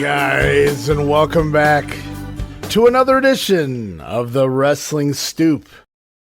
guys, and welcome back to another edition of the Wrestling Stoop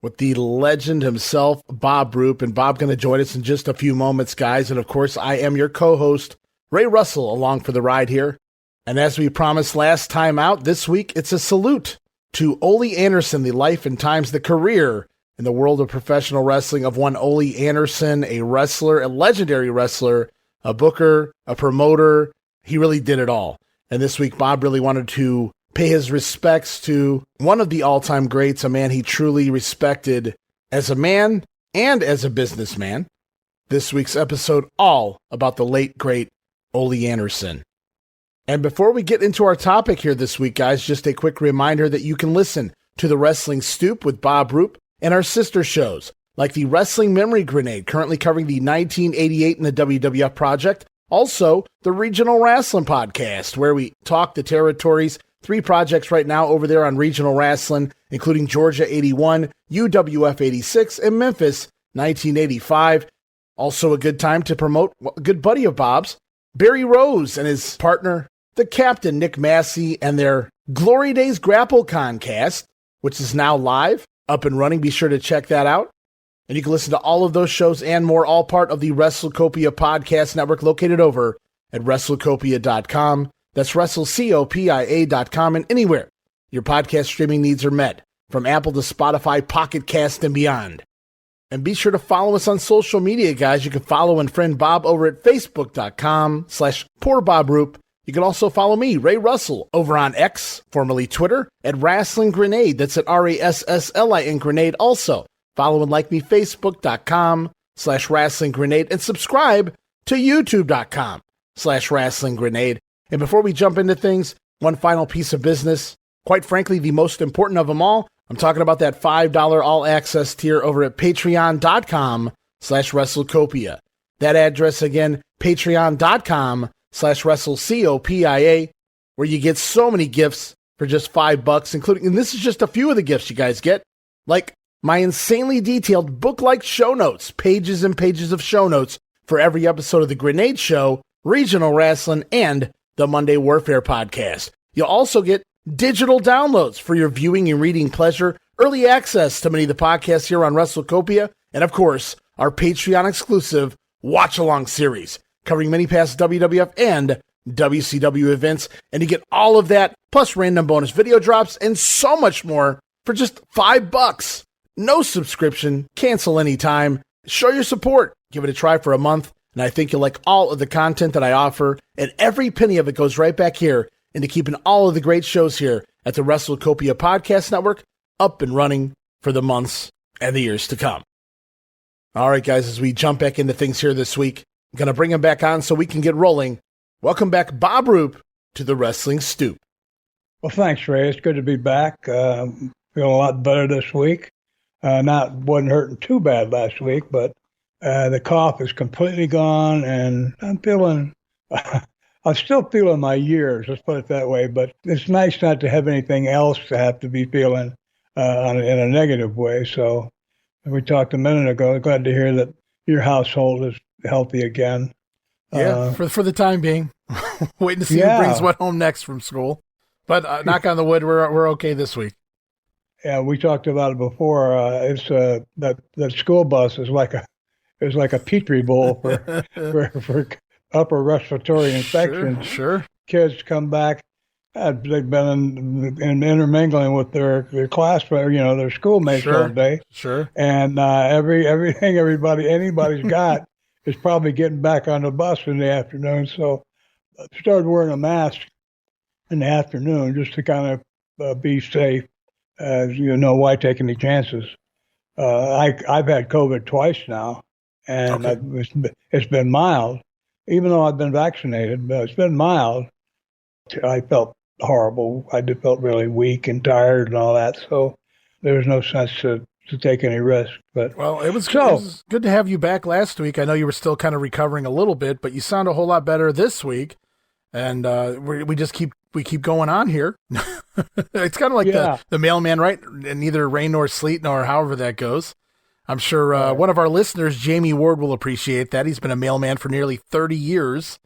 with the legend himself, Bob Roop. And Bob going to join us in just a few moments, guys. And of course, I am your co-host, Ray Russell, along for the ride here. And as we promised last time out, this week it's a salute to Ole Anderson, the life and times, the career in the world of professional wrestling of one Ole Anderson, a wrestler, a legendary wrestler, a booker, a promoter. He really did it all. And this week, Bob really wanted to pay his respects to one of the all-time greats, a man he truly respected as a man and as a businessman. This week's episode, all about the late, great Ole Anderson. And before we get into our topic here this week, guys, just a quick reminder that you can listen to the Wrestling Stoop with Bob Roop and our sister shows, like the Wrestling Memory Grenade, currently covering the 1988 in the WWF project. Also, the Regional Wrestling Podcast, where we talk the territories. 3 projects right now over there on Regional Wrestling, including Georgia 81, UWF 86, and Memphis 1985. Also a good time to promote a good buddy of Bob's, Barry Rose, and his partner, the Captain Nick Massey, and their Glory Days Grapple Concast, which is now live, up and running. Be sure to check that out. And you can listen to all of those shows and more, all part of the WrestleCopia Podcast Network, located over at WrestleCopia.com. That's WrestleCopia.com, and anywhere your podcast streaming needs are met, from Apple to Spotify, Pocket Cast, and beyond. And be sure to follow us on social media, guys. You can follow and friend Bob over at Facebook.com/PoorBobRoop. You can also follow me, Ray Russell, over on X, formerly Twitter, at Wrestling Grenade. That's at RASSLIN Grenade. Also, follow and like me, Facebook.com/Wrestling Grenade, and subscribe to YouTube.com/Wrestling Grenade. And before we jump into things, one final piece of business, quite frankly, the most important of them all. I'm talking about that $5 all-access tier over at Patreon.com/WrestleCopia. That address again, Patreon.com/WrestleCopia, where you get so many gifts for just $5, including, and this is just a few of the gifts you guys get, like my insanely detailed book-like show notes, pages and pages of show notes for every episode of The Grenade Show, Regional Wrestling, and the Monday Warfare Podcast. You'll also get digital downloads for your viewing and reading pleasure, early access to many of the podcasts here on WrestleCopia, and of course, our Patreon exclusive watch-along series, covering many past WWF and WCW events. And you get all of that, plus random bonus video drops, and so much more for just $5. No subscription, cancel anytime. Show your support. Give it a try for a month. And I think you'll like all of the content that I offer, and every penny of it goes right back here into keeping all of the great shows here at the WrestleCopia Podcast Network up and running for the months and the years to come. All right, guys, as we jump back into things here this week, I'm going to bring him back on so we can get rolling. Welcome back, Bob Roop, to the Wrestling Stoop. Well, thanks, Ray. It's good to be back. Feeling a lot better this week. Wasn't hurting too bad last week, but the cough is completely gone, and I'm still feeling my years, let's put it that way, but it's nice not to have anything else to have to be feeling in a negative way. So we talked a minute ago. Glad to hear that your household is healthy again. Yeah, for the time being. Waiting to see who brings what home next from school. But knock on the wood, we're okay this week. Yeah, we talked about it before. It's that school bus is like a petri bowl for upper respiratory infections. Sure. Kids come back. They've been in intermingling with their class, their schoolmates all day. Sure. And everything anybody's got is probably getting back on the bus in the afternoon. So I started wearing a mask in the afternoon just to kind of be safe. Why take any chances? I've had COVID twice now, and okay. It's been mild. Even though I've been vaccinated, but it's been mild. I felt horrible. I just felt really weak and tired and all that. So there was no sense to take any risk. But it was good to have you back last week. I know you were still kind of recovering a little bit, but you sound a whole lot better this week. And we just keep going on here. It's kind of like the mailman, right? Neither rain nor sleet, nor however that goes. I'm sure one of our listeners, Jamie Ward, will appreciate that. He's been a mailman for nearly 30 years.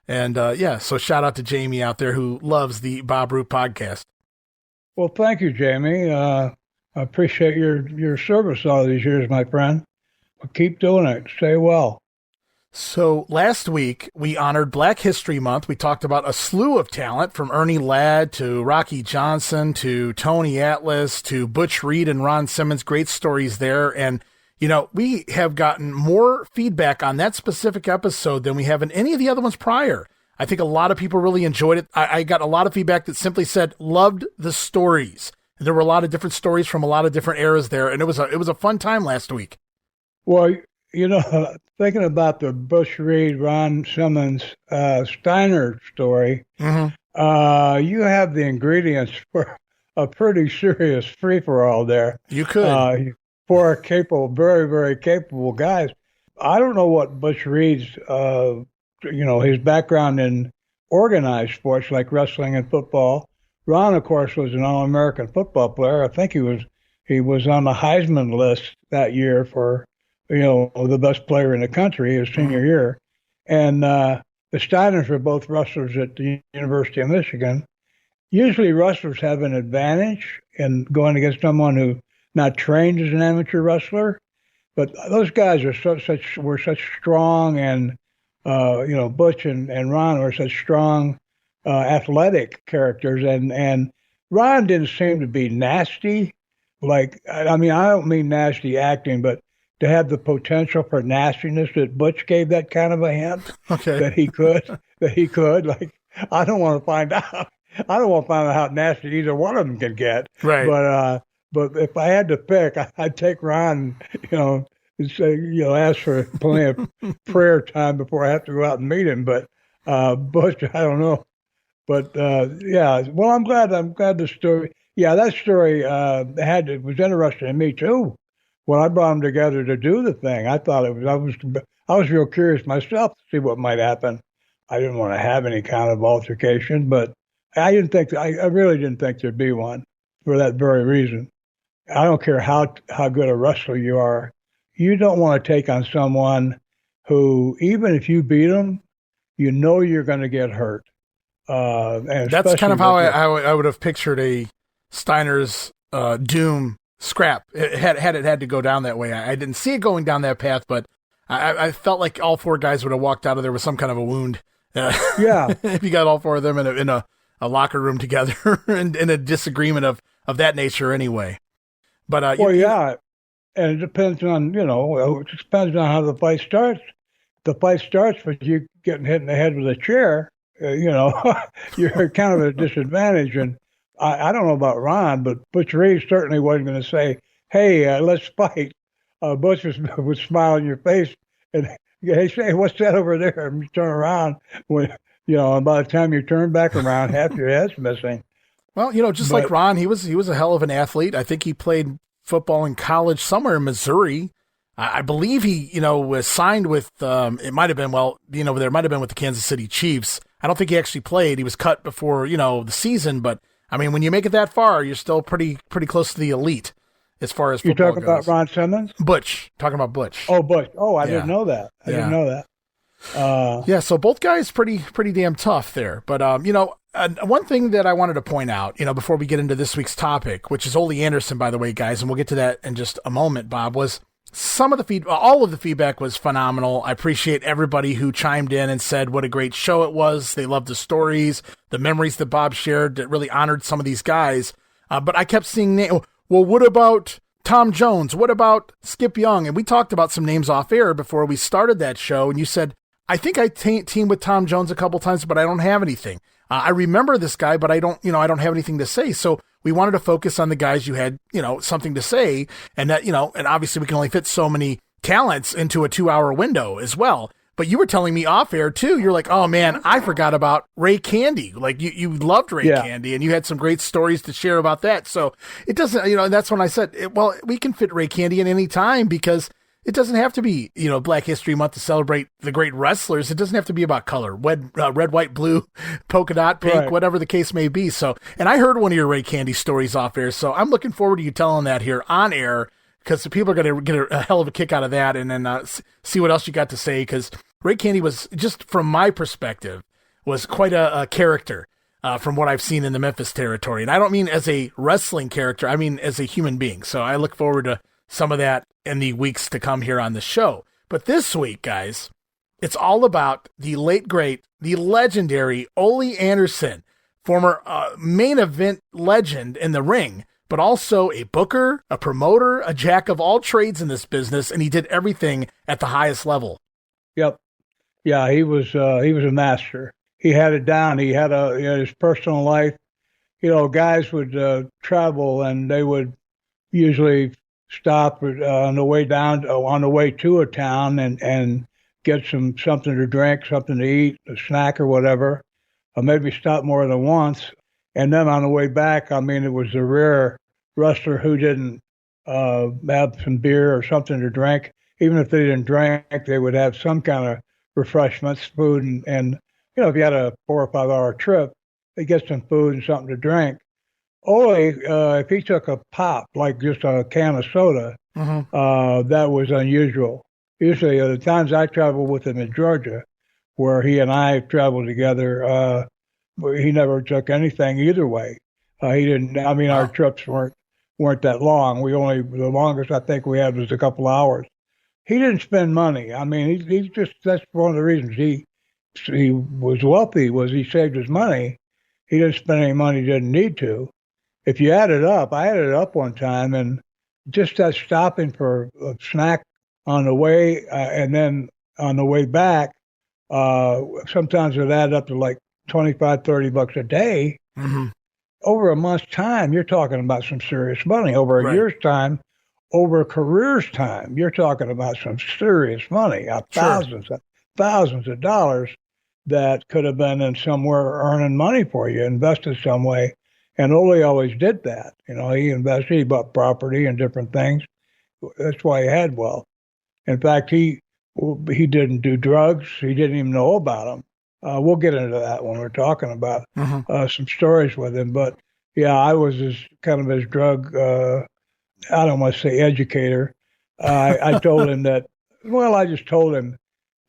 And so shout out to Jamie out there who loves the Bob Roop podcast. Well, thank you, Jamie. I appreciate your service all these years, my friend. Well, keep doing it. Stay well. So last week, we honored Black History Month. We talked about a slew of talent, from Ernie Ladd to Rocky Johnson to Tony Atlas to Butch Reed and Ron Simmons. Great stories there. And, we have gotten more feedback on that specific episode than we have in any of the other ones prior. I think a lot of people really enjoyed it. I got a lot of feedback that simply said, loved the stories. There were a lot of different stories from a lot of different eras there. And it was a fun time last week. Well, thinking about the Butch Reed, Ron Simmons, Steiner story, you have the ingredients for a pretty serious free-for-all there. You could. For very, very capable guys. I don't know what Butch Reed's, his background in organized sports like wrestling and football. Ron, of course, was an All-American football player. I think he was on the Heisman list that year for, the best player in the country his senior year. And the Steiners were both wrestlers at the University of Michigan. Usually wrestlers have an advantage in going against someone who not trained as an amateur wrestler, but those guys were such strong, and Butch and Ron were such strong athletic characters, and Ron didn't seem to be nasty. I don't mean nasty acting, but to have the potential for nastiness that Butch gave that kind of a hint that he could. Like, I don't want to find out. I don't want to find out how nasty either one of them can get. Right. But if I had to pick, I'd take Ron, and say, ask for plenty of prayer time before I have to go out and meet him. But Butch, I don't know. But well, I'm glad the story. Yeah, that story was interesting to me too. When I brought them together to do the thing, I thought I was real curious myself to see what might happen. I didn't want to have any kind of altercation, but I really didn't think there'd be one for that very reason. I don't care how good a wrestler you are. You don't want to take on someone who, even if you beat them, you're going to get hurt. And that's kind of how I would have pictured a Steiner's Doom scrap. It had to go down that way. I didn't see it going down that path, but I felt like all four guys would have walked out of there with some kind of a wound. Yeah. If you got all four of them in a locker room together and in a disagreement of that nature anyway. But and it depends on it depends on how the fight starts. The fight starts with you getting hit in the head with a chair. You're kind of at a disadvantage. And I don't know about Ron, but Butch Reed certainly wasn't going to say, "Hey, let's fight." Butch would smile in your face and hey, say, "What's that over there?" And you turn around and by the time you turn back around, half your head's missing. Well, like Ron, he was a hell of an athlete. I think he played football in college somewhere in Missouri. I believe he, was signed with, it might have been, there might have been with the Kansas City Chiefs. I don't think he actually played. He was cut before, the season. But, I mean, when you make it that far, you're still pretty close to the elite as far as football goes. You're talking about Ron Simmons? Butch. Talking about Butch. Oh, Butch. Oh, I didn't know that. I didn't know that. So both guys pretty damn tough there. But, one thing that I wanted to point out, before we get into this week's topic, which is Ole Anderson, by the way, guys, and we'll get to that in just a moment, Bob, was all of the feedback was phenomenal. I appreciate everybody who chimed in and said what a great show it was. They loved the stories, the memories that Bob shared that really honored some of these guys. But I kept seeing, well, what about Tom Jones? What about Skip Young? And we talked about some names off air before we started that show. And you said, I think I teamed with Tom Jones a couple times, but I don't have anything. I remember this guy, but I don't have anything to say. So we wanted to focus on the guys you had, something to say, and that, and obviously we can only fit so many talents into a 2-hour window as well. But you were telling me off air too. You're like, oh man, I forgot about Ray Candy. Like you loved Ray Candy, and you had some great stories to share about that. So it doesn't, and that's when I said, we can fit Ray Candy in any time because it doesn't have to be, Black History Month to celebrate the great wrestlers. It doesn't have to be about color, red, white, blue, polka dot, pink, right, whatever the case may be. So, and I heard one of your Ray Candy stories off air, so I'm looking forward to you telling that here on air because people are going to get a hell of a kick out of that and then see what else you got to say because Ray Candy was, just from my perspective, was quite a character from what I've seen in the Memphis territory. And I don't mean as a wrestling character, I mean as a human being. So I look forward to some of that in the weeks to come here on the show. But this week, guys, it's all about the late, great, the legendary Ole Anderson, former main event legend in the ring, but also a booker, a promoter, a jack of all trades in this business, and he did everything at the highest level. Yep. Yeah, he was a master. He had it down. He had his personal life. Guys would travel, and they would usually stop on the way to a town and get something to drink, something to eat, a snack or whatever, or maybe stop more than once. And then on the way back, it was a rare wrestler who didn't have some beer or something to drink. Even if they didn't drink, they would have some kind of refreshments, food, and if you had a 4 or 5 hour trip, they get some food and something to drink. Ole, if he took a pop, like just a can of soda, that was unusual. Usually, the times I traveled with him in Georgia, where he and I traveled together, he never took anything either way. He didn't. Our trips weren't that long. The longest I think we had was a couple hours. He didn't spend money. He just, that's one of the reasons he was wealthy, was he saved his money. He didn't spend any money he didn't need to. If you add it up, I added it up one time, and just that stopping for a snack on the way and then on the way back, sometimes it added up to like $25, $30 a day. Mm-hmm. Over a month's time, you're talking about some serious money. Over a year's time, over a career's time, you're talking about some serious money, thousands of dollars that could have been in somewhere earning money for you, invested some way. And Ole always did that. He invested, he bought property and different things. That's why he had wealth. In fact, he didn't do drugs. He didn't even know about them. We'll get into that when we're talking about some stories with him. But yeah, I was his drug, I don't want to say educator. I told him that, I just told him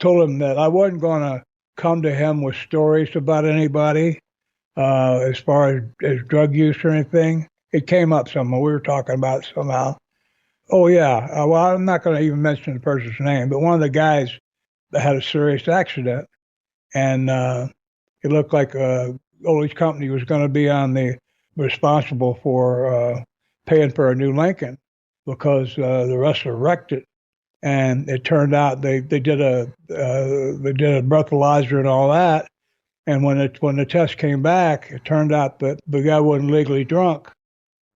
that I wasn't going to come to him with stories about anybody. As far as drug use or anything, it came up somehow. We were talking about it somehow. Oh, yeah. Well, I'm not going to even mention the person's name, but one of the guys had a serious accident, and it looked like Ole's company was going to be responsible for paying for a new Lincoln because the wrestler wrecked it. And it turned out they did a breathalyzer and all that. And when the test came back, it turned out that the guy wasn't legally drunk,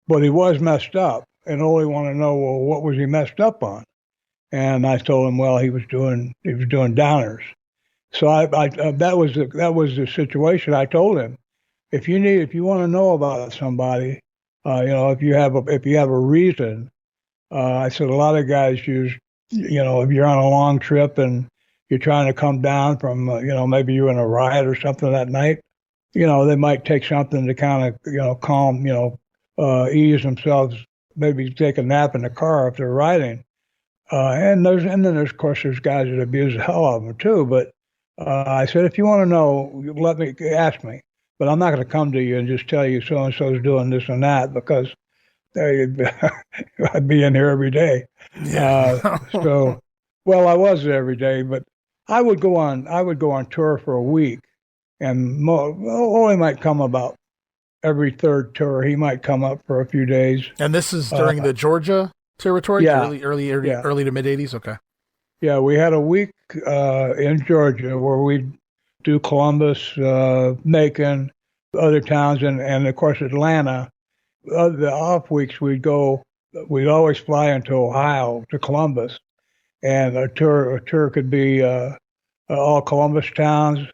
but he was messed up. And Ole wanted to know, well, what was he messed up on? And I told him, well, he was doing downers. So that was the situation. I told him, if you want to know about somebody, if you have a reason, I said a lot of guys use, if you're on a long trip and you're trying to come down from, maybe you're in a riot or something that night, they might take something to kind of, calm, ease themselves, maybe take a nap in the car if they're riding. And then there's, of course, there's guys that abuse the hell out of them too. But I said, if you want to know, ask me. But I'm not going to come to you and just tell you so-and-so's doing this and that, because I'd be in here every day. Yeah. I was there every day, but I would go on tour for a week, and Ole might come about every third tour. He might come up for a few days. And this is during the Georgia territory? Yeah. Early to mid 80s? Okay. Yeah, we had a week in Georgia where we'd do Columbus, Macon, other towns, and of course Atlanta. The off weeks we'd always fly into Ohio, to Columbus, and a tour could be all Columbus towns,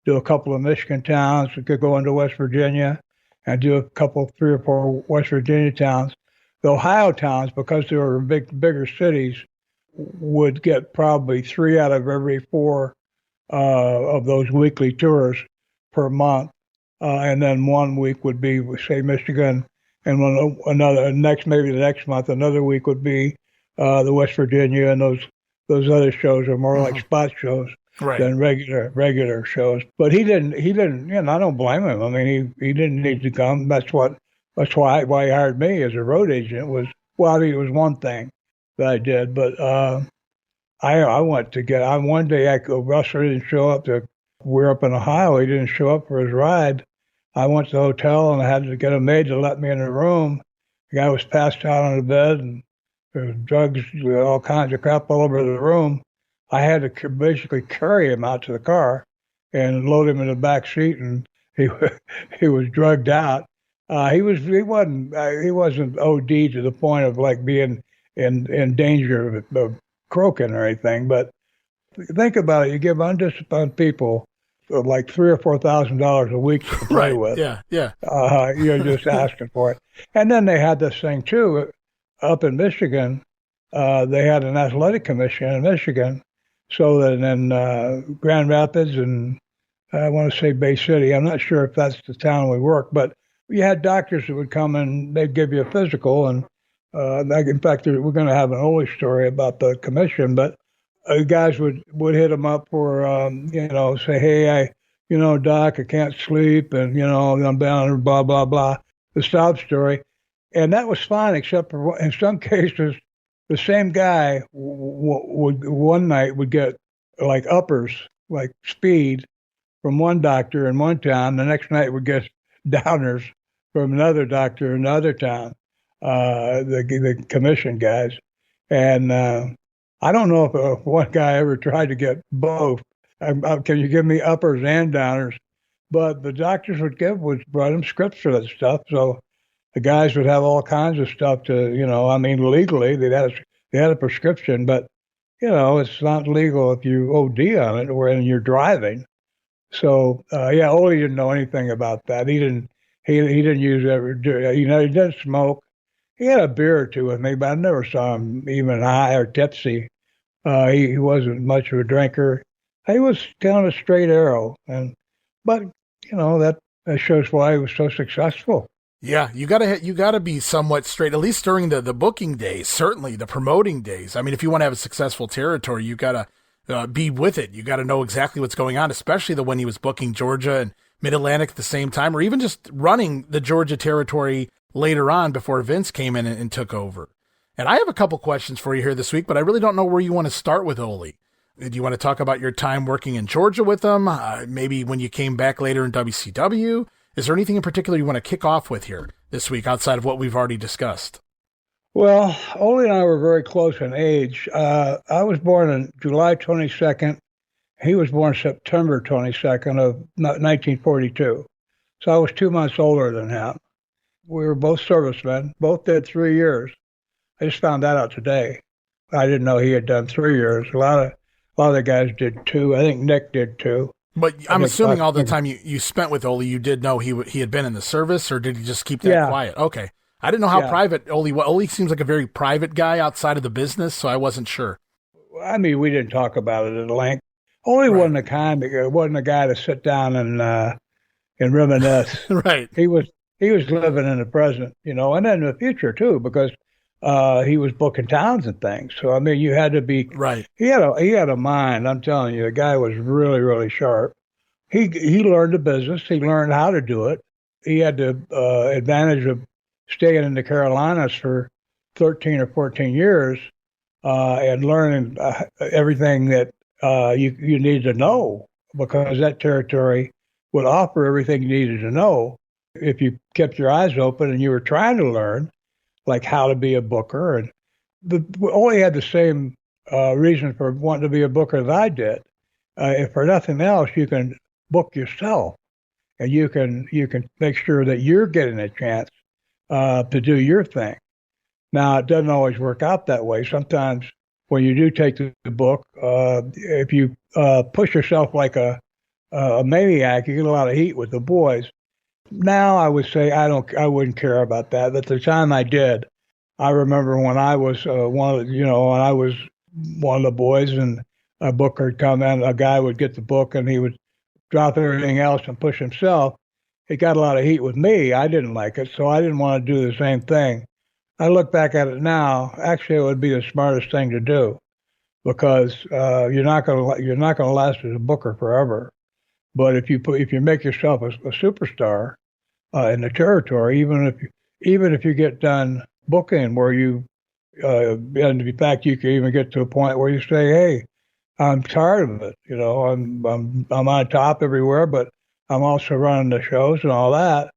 do a couple of Michigan towns. We could go into West Virginia and do a couple, 3 or 4 West Virginia towns. The Ohio towns, because they were bigger cities, would get probably 3 out of every 4 of those weekly tours per month. And then 1 week would be, say, Michigan, and the next month, another week would be the West Virginia, and those other shows are more like spot shows. Right. than regular shows. But he didn't. I don't blame him. I mean, he didn't need to come. That's why he hired me as a road agent. It was one thing that I did, but I went to get. I one day Russell didn't show up to. We're up in Ohio. He didn't show up for his ride. I went to the hotel and I had to get a maid to let me in the room. The guy was passed out on the bed and there was drugs, all kinds of crap all over the room. I had to basically carry him out to the car and load him in the back seat, and he was drugged out. He wasn't OD to the point of like being in danger of croaking or anything. But think about it: you give undisciplined people like $3,000 or $4,000 a week to play Right. with. Yeah. Yeah. You're just asking for it. And then they had this thing too up in Michigan. They had an athletic commission in Michigan. So that in Grand Rapids and I want to say Bay City, I'm not sure if that's the town we work, but you had doctors that would come and they'd give you a physical. And in fact, we're going to have an Ole story about the commission, but guys would hit them up for, say, hey, doc, I can't sleep and, I'm down, blah, blah, blah, the sob story. And that was fine, except for in some cases, the same guy would one night would get like uppers, like speed from one doctor in one town. The next night would get downers from another doctor in another town, the commission guys. And I don't know if one guy ever tried to get both. Can you give me uppers and downers? But the doctors brought them scripts for that stuff. So the guys would have all kinds of stuff to, legally they had a prescription, but it's not legal if you OD on it or when you're driving. So Ole didn't know anything about that. He didn't use he didn't smoke. He had a beer or two with me, but I never saw him even high or tipsy. He wasn't much of a drinker. He was kind of a straight arrow, but that shows why he was so successful. Yeah, you gotta be somewhat straight, at least during the booking days, certainly the promoting days. I mean, if you want to have a successful territory, you gotta be with it. You gotta know exactly what's going on, especially when he was booking Georgia and Mid-Atlantic at the same time, or even just running the Georgia territory later on before Vince came in and took over. And I have a couple questions for you here this week, but I really don't know where you want to start with Ole. Do you want to talk about your time working in Georgia with him? Maybe when you came back later in WCW? Is there anything in particular you want to kick off with here this week outside of what we've already discussed? Well, Ole and I were very close in age. I was born on July 22nd. He was born September 22nd of 1942. So I was 2 months older than him. We were both servicemen, both did 3 years. I just found that out today. I didn't know he had done 3 years. A lot of the guys did 2. I think Nick did 2. But I'm assuming all the time you spent with Ole, you did know he had been in the service, or did he just keep that quiet? Okay. I didn't know how private Ole was. Ole seems like a very private guy outside of the business, so I wasn't sure. I mean, we didn't talk about it at length. Ole wasn't wasn't a guy to sit down and reminisce. Right. He was living in the present, and then in the future too, because he was booking towns and things. So I mean, you had to be right. He had a mind. I'm telling you, the guy was really, really sharp. He learned the business. He learned how to do it. He had the advantage of staying in the Carolinas for 13 or 14 years and learning everything that you need to know, because that territory would offer everything you needed to know if you kept your eyes open and you were trying to learn, like how to be a booker. And Ole had the same reason for wanting to be a booker that I did. If for nothing else, you can book yourself, and you can make sure that you're getting a chance to do your thing. Now, it doesn't always work out that way. Sometimes when you do take the book, if you push yourself like a maniac, you get a lot of heat with the boys. Now I would say I wouldn't care about that. At the time I did. I remember when I was one of the boys, and a booker would come in, a guy would get the book and he would drop everything else and push himself. It got a lot of heat with me. I didn't like it, so I didn't want to do the same thing. I look back at it now, actually it would be the smartest thing to do. because you're not gonna last as a booker forever. But if you make yourself a superstar in the territory, even if you get done booking where and in fact you can even get to a point where you say, hey, I'm tired of it. I'm on top everywhere, but I'm also running the shows and all that.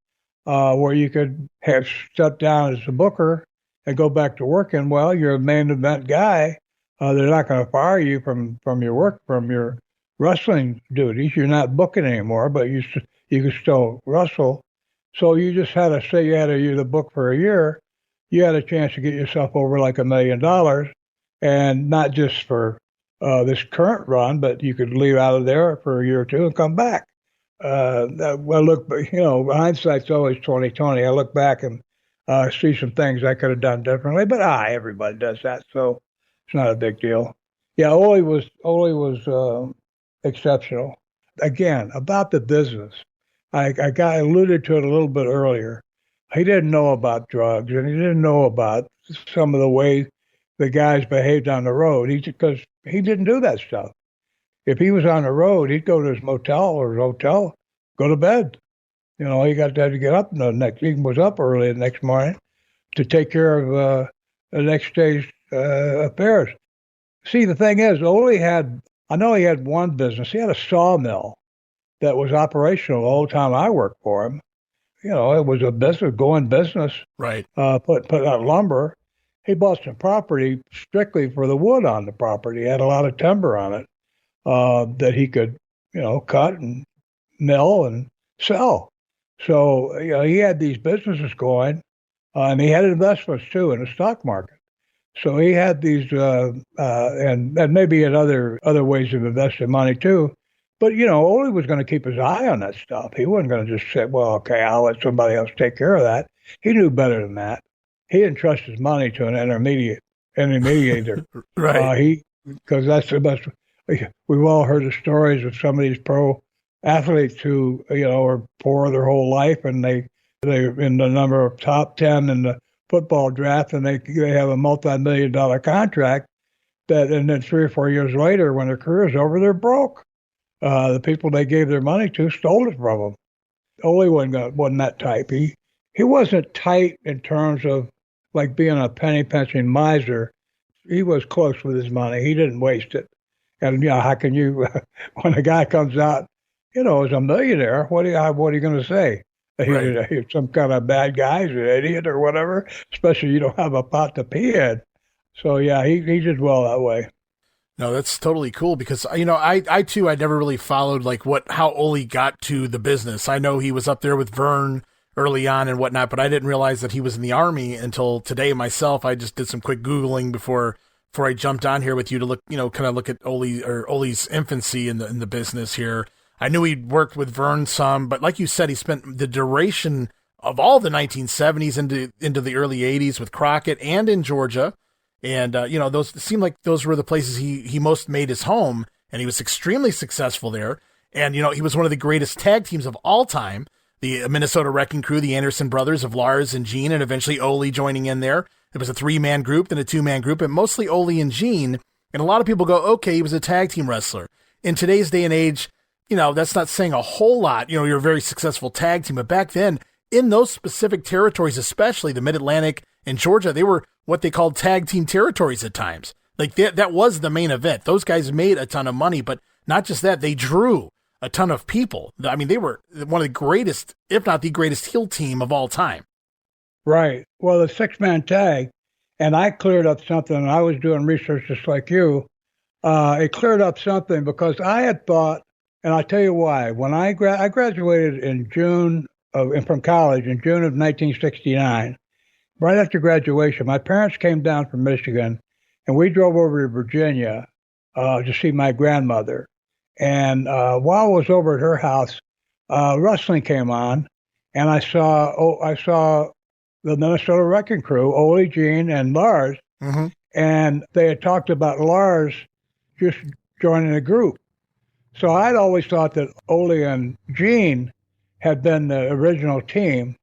Where you could have stepped down as a booker and go back to working. Well, you're a main event guy. They're not going to fire you from your work, from your wrestling duties. You're not booking anymore, but you can still wrestle. So you just had to say you're the book for a year. You had a chance to get yourself over like $1 million, and not just for this current run, but you could leave out of there for a year or two and come back. Hindsight's always 20/20. I look back and see some things I could have done differently, but everybody does that, so it's not a big deal. Yeah, Ole was exceptional. Again, about the business, I alluded to it a little bit earlier. He didn't know about drugs, and he didn't know about some of the way the guys behaved on the road. Because he didn't do that stuff. If he was on the road, he'd go to his motel or his hotel, go to bed. He had to get up he was up early the next morning to take care of the next day's affairs. See, the thing is, I know he had one business. He had a sawmill that was operational the whole time I worked for him. It was a going business. Right. Put out lumber. He bought some property strictly for the wood on the property. He had a lot of timber on it that he could, cut and mill and sell. So, he had these businesses going, and he had investments too in the stock market. So he had these, and maybe in other ways of investing money too. But, Ole was going to keep his eye on that stuff. He wasn't going to just say, well, okay, I'll let somebody else take care of that. He knew better than that. He didn't trust his money to an intermediator. Right. Because that's the best. We've all heard the stories of some of these pro athletes who, are poor their whole life, and they're in the number of top 10 in the football draft, and they have a multi-million-dollar contract and then 3 or 4 years later, when their career's over, they're broke. The people they gave their money to stole it from them. Ole wasn't that type. He wasn't tight in terms of like being a penny pinching miser. He was close with his money. He didn't waste it. And how can you, when a guy comes out, as a millionaire, what are you going to say? Right. He's some kind of bad guy, he's an idiot or whatever. Especially you don't have a pot to pee in. So yeah, he did well that way. No, that's totally cool because, I too, I never really followed how Ole got to the business. I know he was up there with Vern early on and whatnot, but I didn't realize that he was in the Army until today myself. I just did some quick Googling before I jumped on here with you to look, kind of look at Ole's infancy in the business here. I knew he'd worked with Vern some, but like you said, he spent the duration of all the 1970s into the early 80s with Crockett and in Georgia. And, those seemed like those were the places he most made his home, and he was extremely successful there. And, he was one of the greatest tag teams of all time, the Minnesota Wrecking Crew, the Anderson brothers of Lars and Gene, and eventually Ole joining in there. It was a 3-man group, then a 2-man group, and mostly Ole and Gene. And a lot of people go, okay, he was a tag team wrestler. In today's day and age, that's not saying a whole lot. You're a very successful tag team, but back then, in those specific territories, especially the Mid-Atlantic and Georgia, they were what they called tag team territories at times. Like that was the main event. Those guys made a ton of money, but not just that, they drew a ton of people. I mean, they were one of the greatest, if not the greatest heel team of all time. Right. Well, the 6-man tag, and I cleared up something, and I was doing research just like you. It cleared up something because I had thought, and I'll tell you why. When I graduated in June from college in June of 1969, right after graduation, my parents came down from Michigan, and we drove over to Virginia to see my grandmother. And while I was over at her house, wrestling came on, and I saw the Minnesota Wrecking Crew, Ole, Gene, and Lars, and they had talked about Lars just joining the group. So I'd always thought that Ole and Gene had been the original team.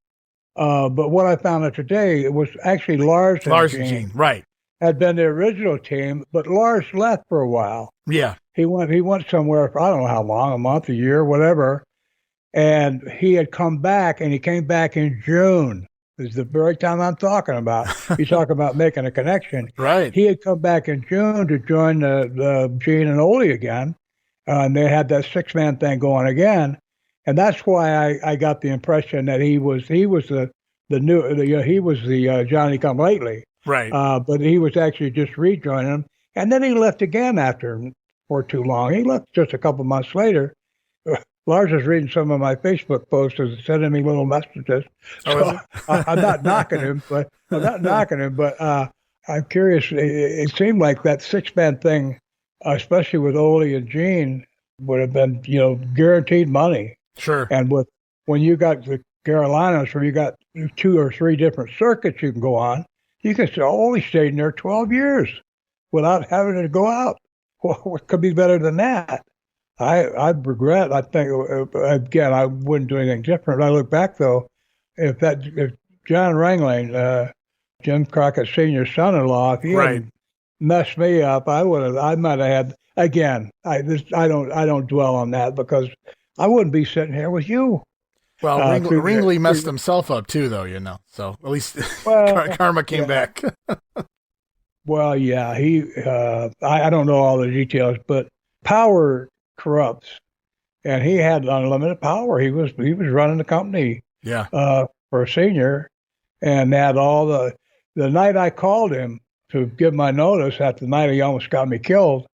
But what I found out today, it was actually Lars and Gene. Right. had been the original team, but Lars left for a while. Yeah. He went somewhere for I don't know how long, a month, a year, whatever. And he had come back, and he came back in June. This is the very time I'm talking about. You talk about making a connection. Right. He had come back in June to join the Gene and Ole again, and they had that 6-man thing going again. And that's why I got the impression that he was the Johnny Come Lately. Right. But he was actually just rejoining them. And then he left again after for too long. He left just a couple months later. Lars is reading some of my Facebook posts and sending me little messages. So I'm not knocking him, but I'm curious. It seemed like that 6-man thing, especially with Ole and Gene, would have been, guaranteed money. Sure. And when you got the Carolinas, where you got 2 or 3 different circuits you can go on, you can say, oh, he stayed in there 12 years without having to go out. Well, what could be better than that? I regret. I think again, I wouldn't do anything different. I look back though, if John Ringling, Jim Crockett's senior son-in-law, if he hadn't messed me up, I might have had. Again, I don't dwell on that because I wouldn't be sitting here with you. Well, Ringley messed himself up too, though, So at least karma came back. Well, yeah, I don't know all the details, but power corrupts, and he had unlimited power. He was running the company, for a senior, and had all the night I called him to give my notice after the night he almost got me killed.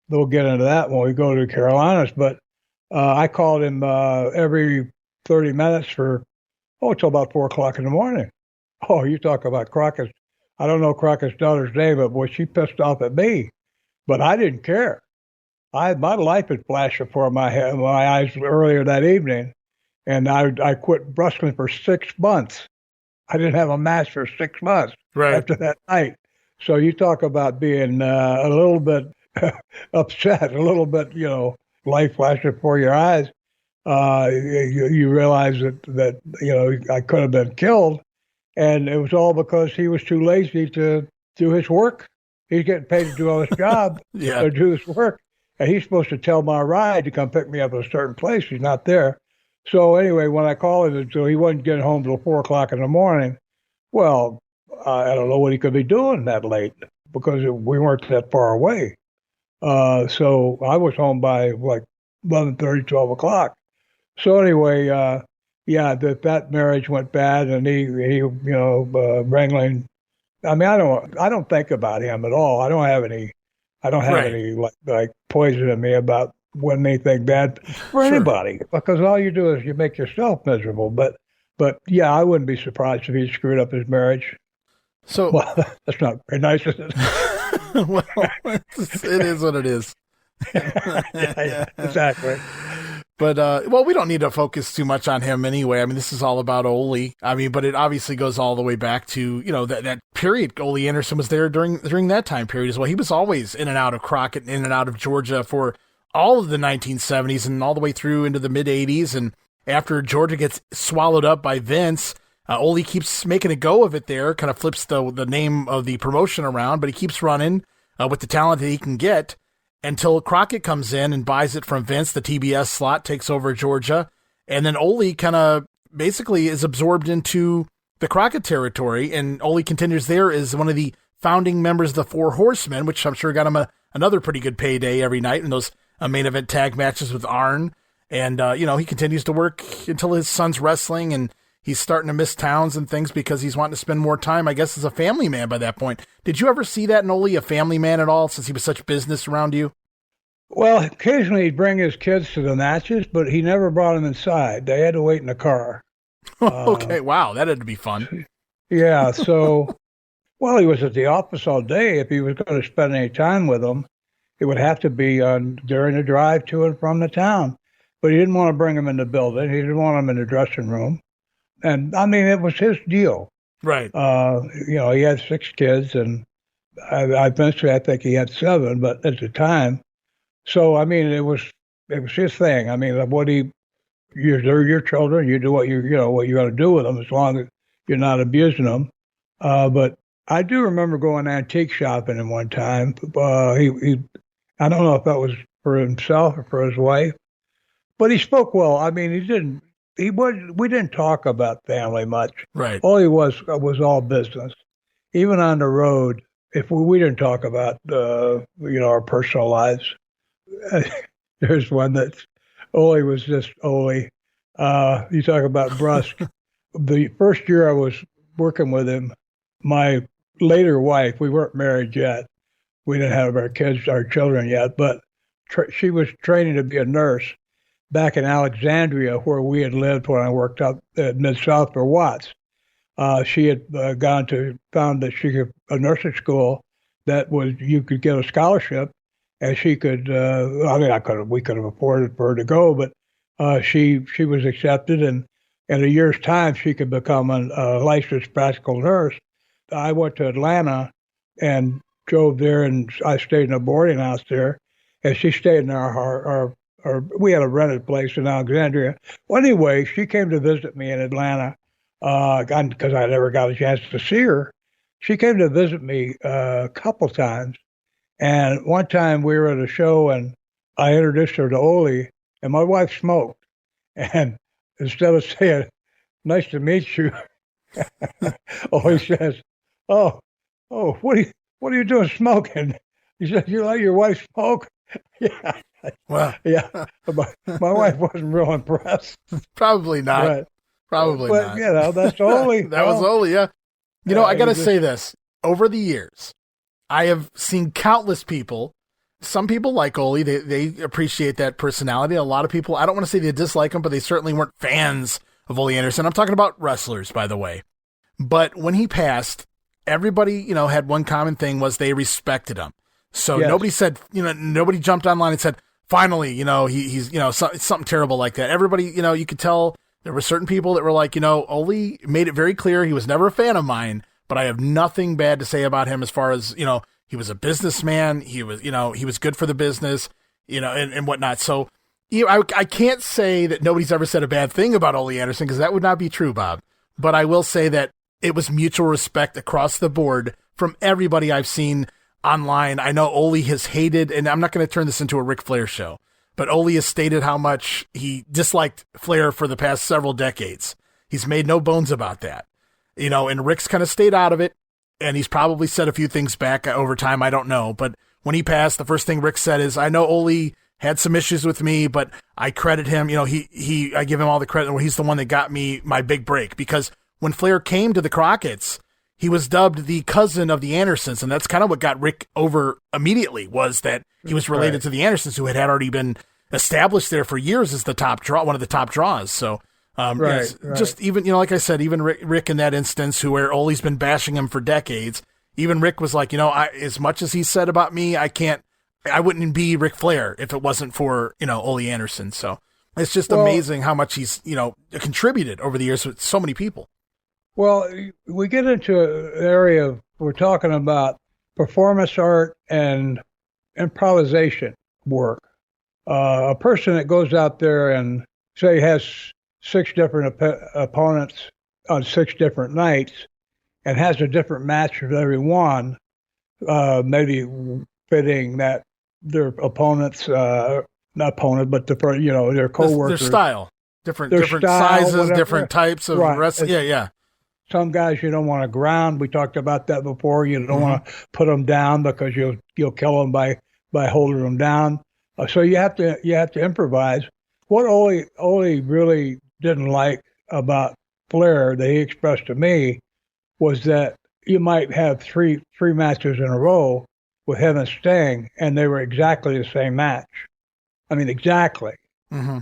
We'll get into that when we go to the Carolinas, but I called him every 30 minutes till about 4:00 in the morning. Oh, you talk about Crockett. I don't know Crockett's daughter's name, but boy, she pissed off at me. But I didn't care. My life had flashed before my eyes earlier that evening, and I quit wrestling for 6 months. I didn't have a match for 6 months after that night. So you talk about being a little bit upset, a little bit, life flashing before your eyes. You realize that I could have been killed, and it was all because he was too lazy to do his work. He's getting paid to do all his job, to do his work. And he's supposed to tell my ride to come pick me up at a certain place. He's not there. So anyway, when I called him, so he wasn't getting home till 4:00 in the morning. Well, I don't know what he could be doing that late because we weren't that far away. So I was home by like 11:30, 12 o'clock. So anyway, that marriage went bad, and he Ringling. I mean, I don't think about him at all. I don't have any like poison in me about when anything bad for anybody, because all you do is you make yourself miserable. But yeah, I wouldn't be surprised if he screwed up his marriage. So that's not very nice, is it? Well, it is what it is. yeah, exactly. But, we don't need to focus too much on him anyway. I mean, this is all about Ole. I mean, but it obviously goes all the way back to, that period. Ole Anderson was there during that time period as well. He was always in and out of Crockett, in and out of Georgia for all of the 1970s and all the way through into the mid-'80s. And after Georgia gets swallowed up by Vince, Ole keeps making a go of it there, kind of flips the name of the promotion around, but he keeps running with the talent that he can get. Until Crockett comes in and buys it from Vince, the TBS slot takes over Georgia, and then Ole kind of basically is absorbed into the Crockett territory, and Ole continues there as one of the founding members of the Four Horsemen, which I'm sure got him another pretty good payday every night in those main event tag matches with Arn, and he continues to work until his son's wrestling, and he's starting to miss towns and things because he's wanting to spend more time, I guess, as a family man by that point. Did you ever see that in Ole, a family man at all, since he was such business around you? Well, occasionally he'd bring his kids to the matches, but he never brought them inside. They had to wait in the car. Okay, wow, that had to be fun. Yeah, so, well, he was at the office all day. If he was going to spend any time with them, it would have to be during the drive to and from the town. But he didn't want to bring them in the building. He didn't want them in the dressing room. And, I mean, it was his deal. Right. He had 6 kids, and eventually I think he had 7, but at the time. So, I mean, it was his thing. I mean, they're your children. You do what what you got to do with them as long as you're not abusing them. But I do remember going antique shopping in one time. I don't know if that was for himself or for his wife, but he spoke well. I mean, we didn't talk about family much. Right. All he was all business. Even on the road, if we didn't talk about, our personal lives. There's one that's Ole was just Ole. You talk about brusque. The first year I was working with him, my later wife, we weren't married yet. We didn't have our children yet, but she was training to be a nurse back in Alexandria, where we had lived when I worked up at Mid-South for Watts. She had found that she could, a nursing school you could get a scholarship, and she could, we could have afforded for her to go, but she was accepted, and in a year's time, she could become a licensed practical nurse. I went to Atlanta and drove there, and I stayed in a boarding house there, and she stayed in we had a rented place in Alexandria. Well, anyway, she came to visit me in Atlanta because I never got a chance to see her. She came to visit me a couple times, and one time we were at a show, and I introduced her to Ole, and my wife smoked, and instead of saying, "Nice to meet you," Ole says, "Oh, what are you doing smoking?" He said, "You let your wife smoke?" Yeah. Wow. Yeah. My wife wasn't real impressed. Probably not. Right. Probably but, not. That's Ole. That was Ole, yeah. I got to say this. Over the years, I have seen countless people. Some people like Ole. They appreciate that personality. A lot of people, I don't want to say they dislike him, but they certainly weren't fans of Ole Anderson. I'm talking about wrestlers, by the way. But when he passed, everybody, had one common thing was they respected him. So yes. Nobody said, nobody jumped online and said, finally, he's, something terrible like that. Everybody, you could tell there were certain people that were like, Ole made it very clear he was never a fan of mine, but I have nothing bad to say about him as far as, he was a businessman. He was, he was good for the business, and whatnot. So I can't say that nobody's ever said a bad thing about Ole Anderson, because that would not be true, Bob. But I will say that it was mutual respect across the board from everybody I've seen online. I know Ole has hated, and I'm not going to turn this into a Ric Flair show, but Ole has stated how much he disliked Flair for the past several decades. He's made no bones about that, and Rick's kind of stayed out of it, and he's probably said a few things back over time. I don't know, but when he passed, the first thing Rick said is, I know Ole had some issues with me, but I credit him. I give him all the credit. He's the one that got me my big break, because when Flair came to the Crockett's, he was dubbed the cousin of the Andersons, and that's kind of what got Rick over immediately, was that he was related to the Andersons, who had already been established there for years as the top draw, one of the top draws. So, just even, like I said, even Rick in that instance, where Ole's been bashing him for decades, even Rick was like, as much as he said about me, I wouldn't be Ric Flair if it wasn't for, Ole Anderson. So it's just amazing how much he's, contributed over the years with so many people. Well, we get into an area of, we're talking about performance art and improvisation work. A person that goes out there and, say, has 6 different opponents on 6 different nights and has a different match with every one, maybe fitting that their opponents, not opponent, but their co-workers. Their style. Different style, sizes, whatever. different types of wrestling. Yeah. Some guys you don't want to ground. We talked about that before. You don't want to put them down because you'll kill them by holding them down. So you have to improvise. What Ole really didn't like about Flair that he expressed to me was that you might have three matches in a row with him and Sting, and they were exactly the same match. I mean, exactly. Mm-hmm.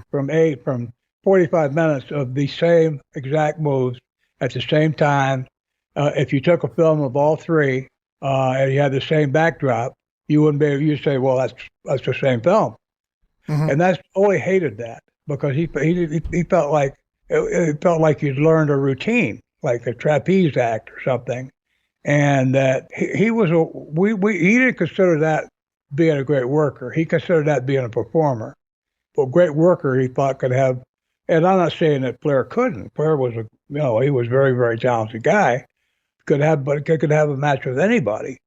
From 45 minutes of the same exact moves at the same time. If you took a film of all 3 and you had the same backdrop, you wouldn't be able. You say, "Well, that's the same film," and Ole hated that, because he felt like it felt like you'd learned a routine, like a trapeze act or something, and that he was he didn't consider that being a great worker. He considered that being a performer. But great worker, he thought, could have. And I'm not saying that Flair couldn't. Flair was he was a very, very talented guy. could have a match with anybody.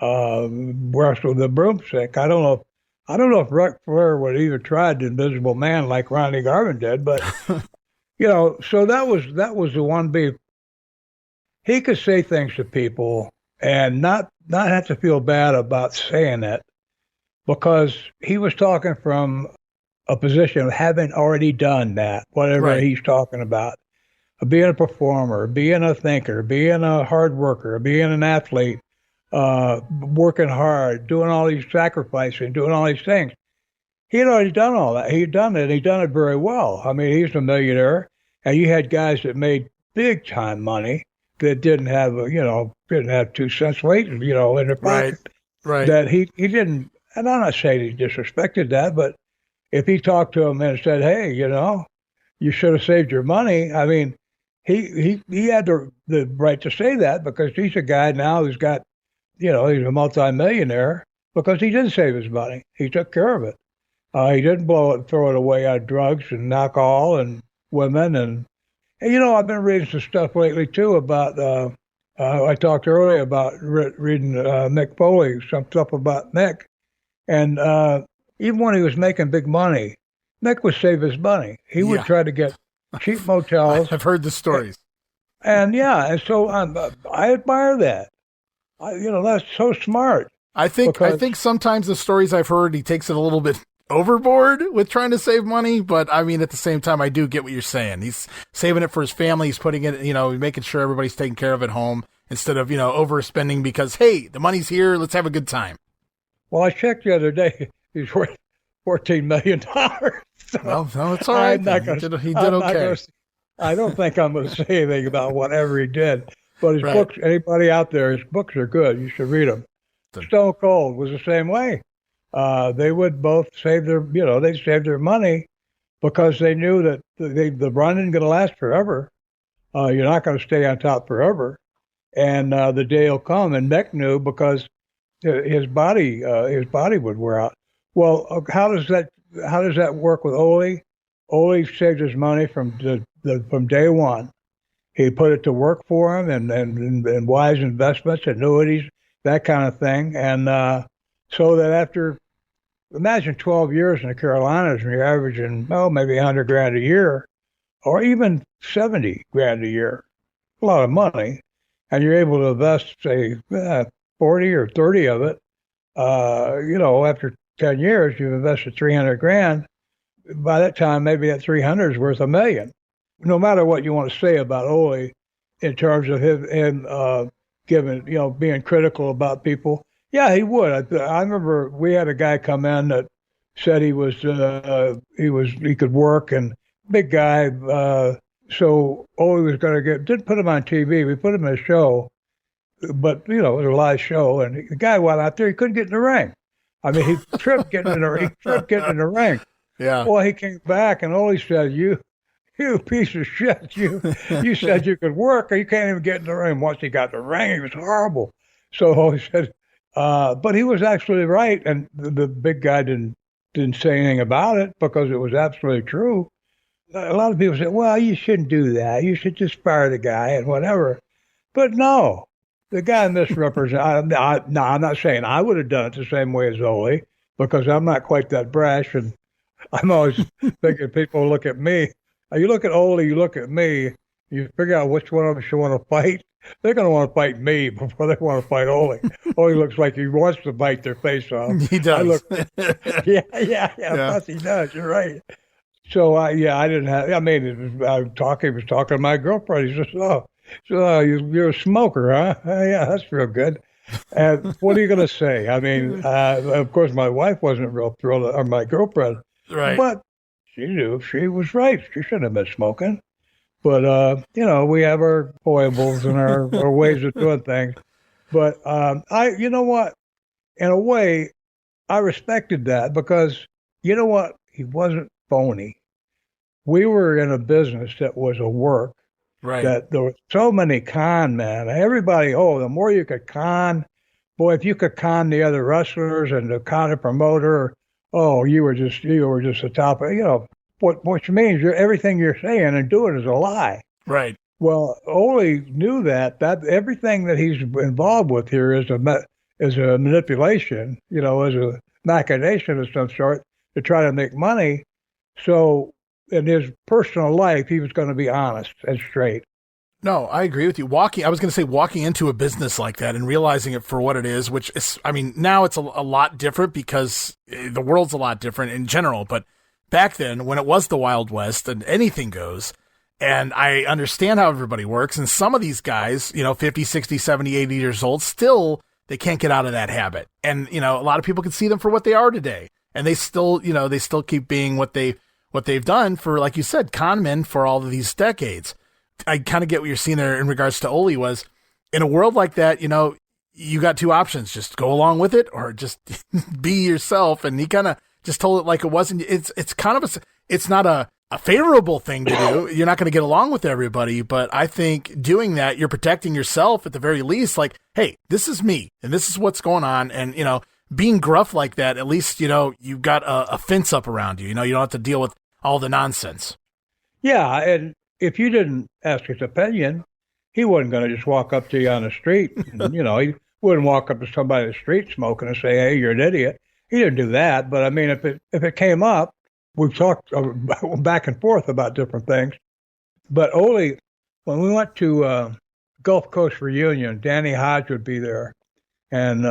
Wrestle the broomstick. I don't know. I don't know if Ric Flair would have even tried the Invisible Man like Ronnie Garvin did, but so that was the one beef. He could say things to people and not have to feel bad about saying it because he was talking from a position of having already done that, whatever he's talking about. Being a performer, being a thinker, being a hard worker, being an athlete, working hard, doing all these sacrifices, doing all these things. He had already done all that. He'd done it. He'd done it very well. I mean, he's a millionaire, and you had guys that made big time money that didn't have 2 cents weight, in their pocket. Right. That he didn't. And I'm not saying he disrespected that, but if he talked to him and said, "Hey, you should have saved your money," I mean, he had the right to say that because he's a guy now who's got, he's a multimillionaire because he did save his money. He took care of it. He didn't blow it and throw it away on drugs and alcohol and women. And I've been reading some stuff lately, too, about, I talked earlier about reading Mick Foley, some stuff about Mick. And even when he was making big money, Mick would save his money. He would try to get cheap motels. I've heard the stories. And so I admire that. That's so smart. I think sometimes the stories I've heard, he takes it a little bit overboard with trying to save money, but I mean, at the same time, I do get what you're saying. He's saving it for his family. He's putting it, making sure everybody's taken care of at home instead of, overspending because, hey, the money's here. Let's have a good time. Well, I checked the other day. He's worth $14 million. So no, it's all right. He did okay. I don't think I'm going to say anything about whatever he did. But his books, anybody out there, his books are good. You should read them. Stone Cold was the same way. They would both save they saved their money because they knew that the run isn't going to last forever. You're not going to stay on top forever. And the day will come. And Mick knew because his body would wear out. Well, how does that work with Ole? Ole saved his money from day one. He put it to work for him and wise investments, annuities, that kind of thing. And so that after, imagine 12 years in the Carolinas and you're averaging, maybe $100,000 a year or even $70,000 a year, a lot of money. And you're able to invest, say, 40 or 30 of it. After 10 years, you've invested $300,000. By that time, maybe that 300 is worth $1 million. No matter what you want to say about Ole in terms of him giving, being critical about people. Yeah, he would. I remember we had a guy come in that said he could work and big guy. So Ole was going to didn't put him on TV. We put him in a show, but it was a live show. And the guy went out there. He couldn't get in the ring. I mean, he tripped getting in the ring. Yeah. Well, he came back and Ole said, "You piece of shit! You said you could work, or you can't even get in the ring." Once he got in the ring, he was horrible. So he said, but he was actually right, and the big guy didn't say anything about it because it was absolutely true. A lot of people say, "Well, you shouldn't do that. You should just fire the guy and whatever." But no, the guy misrepresented. I'm not saying I would have done it the same way as Ole because I'm not quite that brash, and I'm always thinking people look at me. You look at Ole, you look at me, you figure out which one of them should want to fight. They're going to want to fight me before they want to fight Ole. Ole looks like he wants to bite their face off. He does. Yeah. Plus he does. You're right. So I didn't have. I mean, he was talking to my girlfriend. He says, "So you're a smoker, huh? Yeah, that's real good." And what are you going to say? I mean, of course, my wife wasn't real thrilled, or my girlfriend, right? But she knew she was right. She shouldn't have been smoking. But, we have our foibles and our ways of doing things. But you know what? In a way, I respected that because, you know what? He wasn't phony. We were in a business that was a work. Right. That there were so many con men. Everybody, the more you could con, boy, if you could con the other wrestlers and the con the promoter, you were just the top of, which means everything you're saying and doing is a lie. Right. Well, Ole knew that everything that he's involved with here is a manipulation, is a machination of some sort to try to make money. So in his personal life, he was going to be honest and straight. No, I agree with you. I was going to say walking into a business like that and realizing it for what it is, which is, I mean, now it's a lot different because the world's a lot different in general. But back then, when it was the Wild West and anything goes, and I understand how everybody works, and some of these guys, 50, 60, 70, 80 years old, still, they can't get out of that habit. And, a lot of people can see them for what they are today. And they still, they still keep being what they've done for, like you said, con men for all of these decades. I kind of get what you're seeing there in regards to Ole was in a world like that, you got two options, just go along with it or just be yourself. And he kind of just told it like it wasn't. It's kind of it's not a favorable thing to do. You're not going to get along with everybody, but I think doing that, you're protecting yourself at the very least. Like, hey, this is me and this is what's going on. And, being gruff like that, at least, you've got a fence up around you. You don't have to deal with all the nonsense. Yeah. And if you didn't ask his opinion, he wasn't going to just walk up to you on the street. And, he wouldn't walk up to somebody in the street smoking and say, hey, you're an idiot. He didn't do that. But I mean, if it came up, we've talked back and forth about different things. But Ole, when we went to Gulf Coast reunion, Danny Hodge would be there. And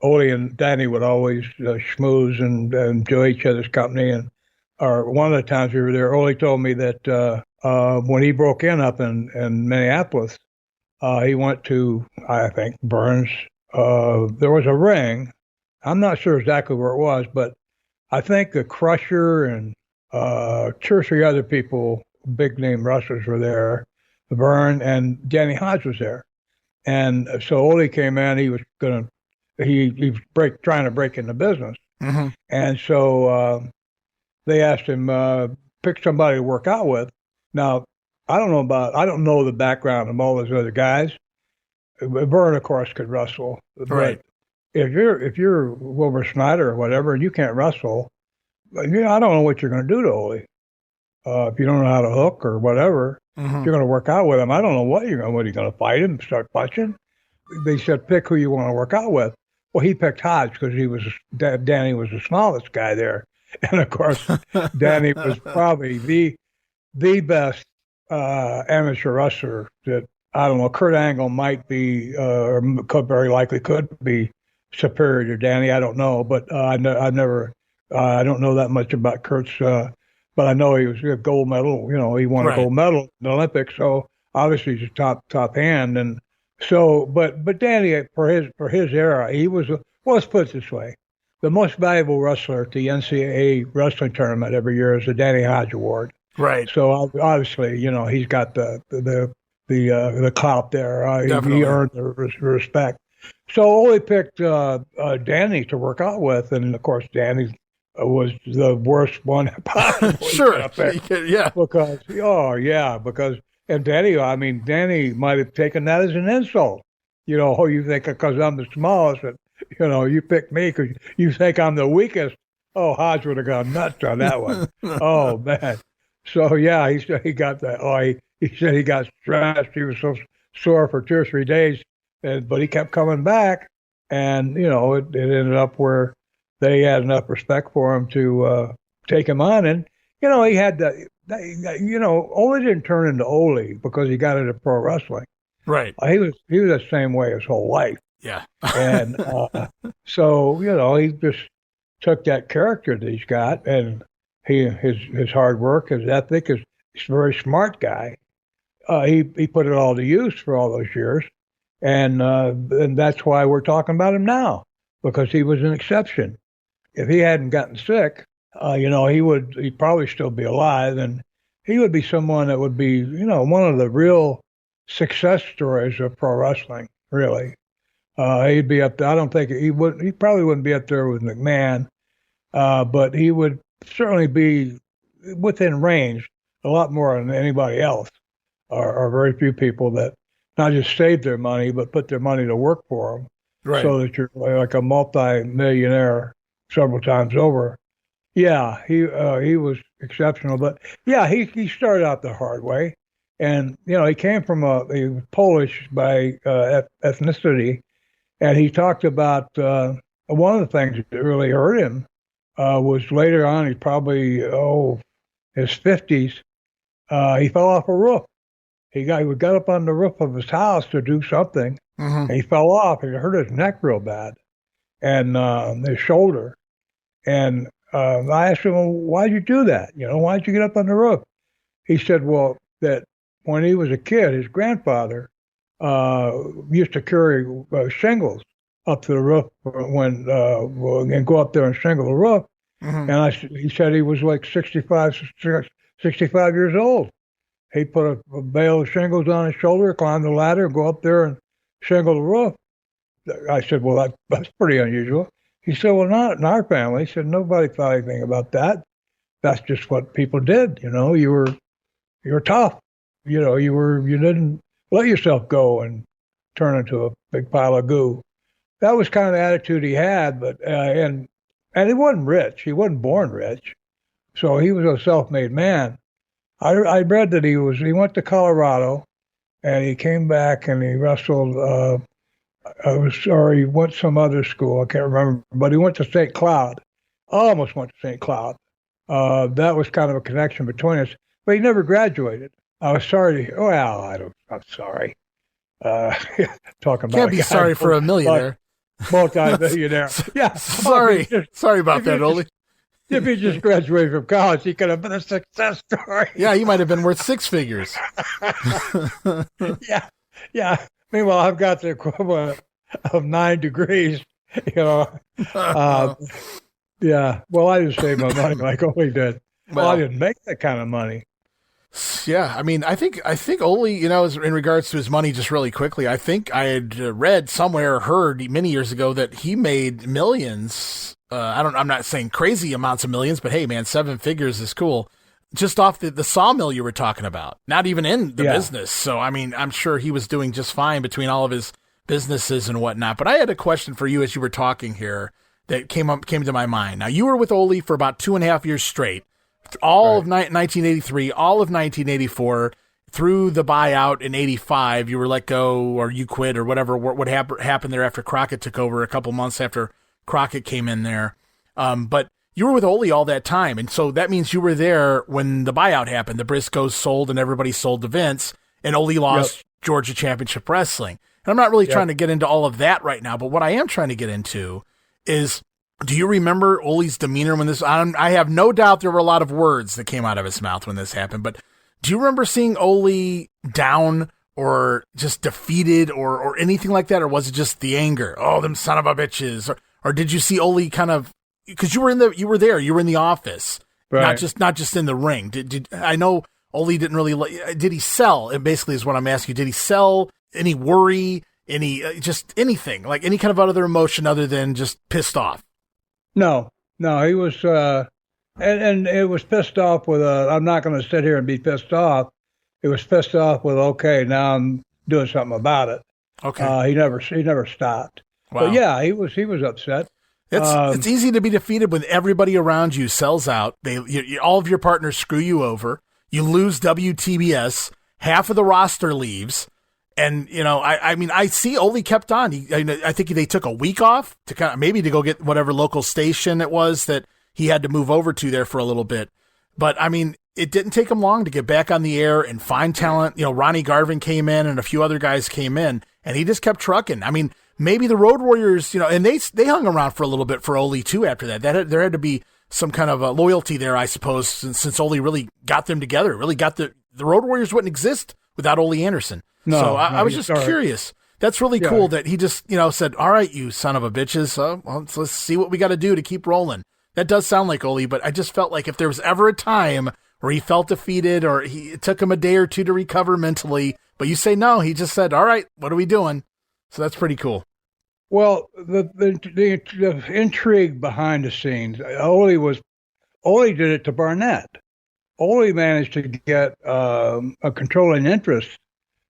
Ole and Danny would always schmooze and enjoy each other's company. And one of the times we were there, Ole told me that when he broke in up in Minneapolis, he went to, I think, Burns. There was a ring. I'm not sure exactly where it was, but I think the Crusher and two or three other people, big name wrestlers, were there. Vern and Danny Hodge was there. And so Ole came in. He was trying to break into business. Mm-hmm. And so they asked him, pick somebody to work out with. Now, I don't know the background of all those other guys. Vern, of course, could wrestle. Right. If you're Wilbur Snyder or whatever, and you can't wrestle, I don't know what you're going to do to Ole. If you don't know how to hook or whatever, mm-hmm. If you're going to work out with him, I don't know what you're going to fight him, start punching. They said, pick who you want to work out with. Well, he picked Hodge because Danny was the smallest guy there. And of course, Danny was probably the best amateur wrestler that, I don't know, Kurt Angle might be, or very likely could be superior to Danny. I don't know, but I don't know that much about Kurt's, but I know he was a gold medal. He won a gold medal in the Olympics, so obviously he's a top hand. And so, but Danny, for his era, he was, well, let's put it this way. The most valuable wrestler at the NCAA wrestling tournament every year is the Danny Hodge Award. Right. So obviously, he's got the clout there. He earned the respect. So Ole picked Danny to work out with, and of course, Danny was the worst one possible. Sure. Yeah. Because and Danny might have taken that as an insult. You think because I'm the smallest, that you picked me because you think I'm the weakest. Oh, Hodge would have gone nuts on that one. Oh man. So yeah, he said he got that. He said he got stressed. He was so sore for 2 or 3 days, but he kept coming back, and it ended up where they had enough respect for him to take him on, and he had Ole didn't turn into Ole because he got into pro wrestling. Right. He was the same way his whole life. Yeah. And so he just took that character that he's got, and his hard work, his ethic, he's a very smart guy. He put it all to use for all those years, and that's why we're talking about him now, because he was an exception. If he hadn't gotten sick, he'd probably still be alive, and he would be someone that would be, one of the real success stories of pro wrestling. Really, he'd be up there. I don't think he would. He probably wouldn't be up there with McMahon, but he would certainly be within range a lot more than anybody else, or very few people that not just save their money, but put their money to work for them. Right. So that you're like a multi-millionaire several times over. Yeah, he was exceptional, but yeah, he started out the hard way. And he came from he was Polish by ethnicity, and he talked about one of the things that really hurt him was later on. He's probably his 50s. He fell off a roof. He got up on the roof of his house to do something. And he fell off. It hurt his neck real bad, and his shoulder. And I asked him, well, why'd you do that? Why'd you get up on the roof? He said, well, that when he was a kid, his grandfather used to carry shingles up to the roof and go up there and shingle the roof. And he said he was like 65 years old. He put a bale of shingles on his shoulder, climb the ladder, and go up there and shingle the roof. I said, well, that's pretty unusual. He said, well, not in our family. He said, nobody thought anything about that. That's just what people did. You were tough. You didn't let yourself go and turn into a big pile of goo. That was kind of the attitude he had, but and he wasn't rich. He wasn't born rich. So he was a self-made man. I read that he went to Colorado, and he came back and he wrestled. He went to some other school. I can't remember, but he went to St. Cloud. Almost went to St. Cloud. That was kind of a connection between us, but he never graduated. I was sorry. I'm sorry. Talking about can't be sorry for a millionaire, multi-millionaire. Yeah, sorry about that, Ole. If he just graduated from college, he could have been a success story. Yeah, he might have been worth six figures. Yeah. Meanwhile, I've got the equivalent of 9 degrees. Yeah. Well, I didn't save my money like Ole did. Well, I didn't make that kind of money. Yeah, I mean, I think Ole, in regards to his money, just really quickly, I think I had read somewhere or heard many years ago that he made millions. I'm not saying crazy amounts of millions, but hey, man, 7 figures is cool. Just off the sawmill you were talking about, not even in the business. So, I mean, I'm sure he was doing just fine between all of his businesses and whatnot. But I had a question for you as you were talking here that came to my mind. Now, you were with Ole for about 2.5 years straight, all of 1983, all of 1984, through the buyout in 85. You were let go, or you quit, or whatever. What happened there after Crockett took over a couple months after Crockett came in there. But you were with Ole all that time, and so that means you were there when the buyout happened. The Briscoes sold, and everybody sold to Vince, and Ole lost Georgia Championship Wrestling. And I'm not really trying to get into all of that right now, but what I am trying to get into is, do you remember Ole's demeanor when this? I have no doubt there were a lot of words that came out of his mouth when this happened, but do you remember seeing Ole down or just defeated or anything like that, or was it just the anger? Oh, them son of a bitches, or did you see Ole kind of? Because you were in the office, right. not just in the ring. Did I know Ole didn't really? Did he sell? And basically, is what I'm asking you. Did he sell any worry, just anything, like any kind of other emotion other than just pissed off? No, he was, and it was pissed off with I'm not going to sit here and be pissed off. It was pissed off with, okay, now I'm doing something about it. Okay. He never stopped. Wow. But yeah, he was upset. It's easy to be defeated when everybody around you sells out. All of your partners screw you over. You lose WTBS. Half of the roster leaves. And, I see Ole kept on. I think they took a week off to maybe to go get whatever local station it was that he had to move over to there for a little bit. But, I mean, it didn't take him long to get back on the air and find talent. Ronnie Garvin came in and a few other guys came in, and he just kept trucking. I mean, maybe the Road Warriors, and they hung around for a little bit for Ole too after that. There had to be some kind of a loyalty there, I suppose, since Ole really got them together. Really got the Road Warriors wouldn't exist without Ole Anderson. So I was just curious. That's really cool that he just, said, all right, you son of a bitches, let's see what we got to do to keep rolling. That does sound like Ole, but I just felt like if there was ever a time where he felt defeated or it took him a day or two to recover mentally, but you say no, he just said, all right, what are we doing? So that's pretty cool. Well, the intrigue behind the scenes, Ole did it to Barnett. Ole managed to get a controlling interest.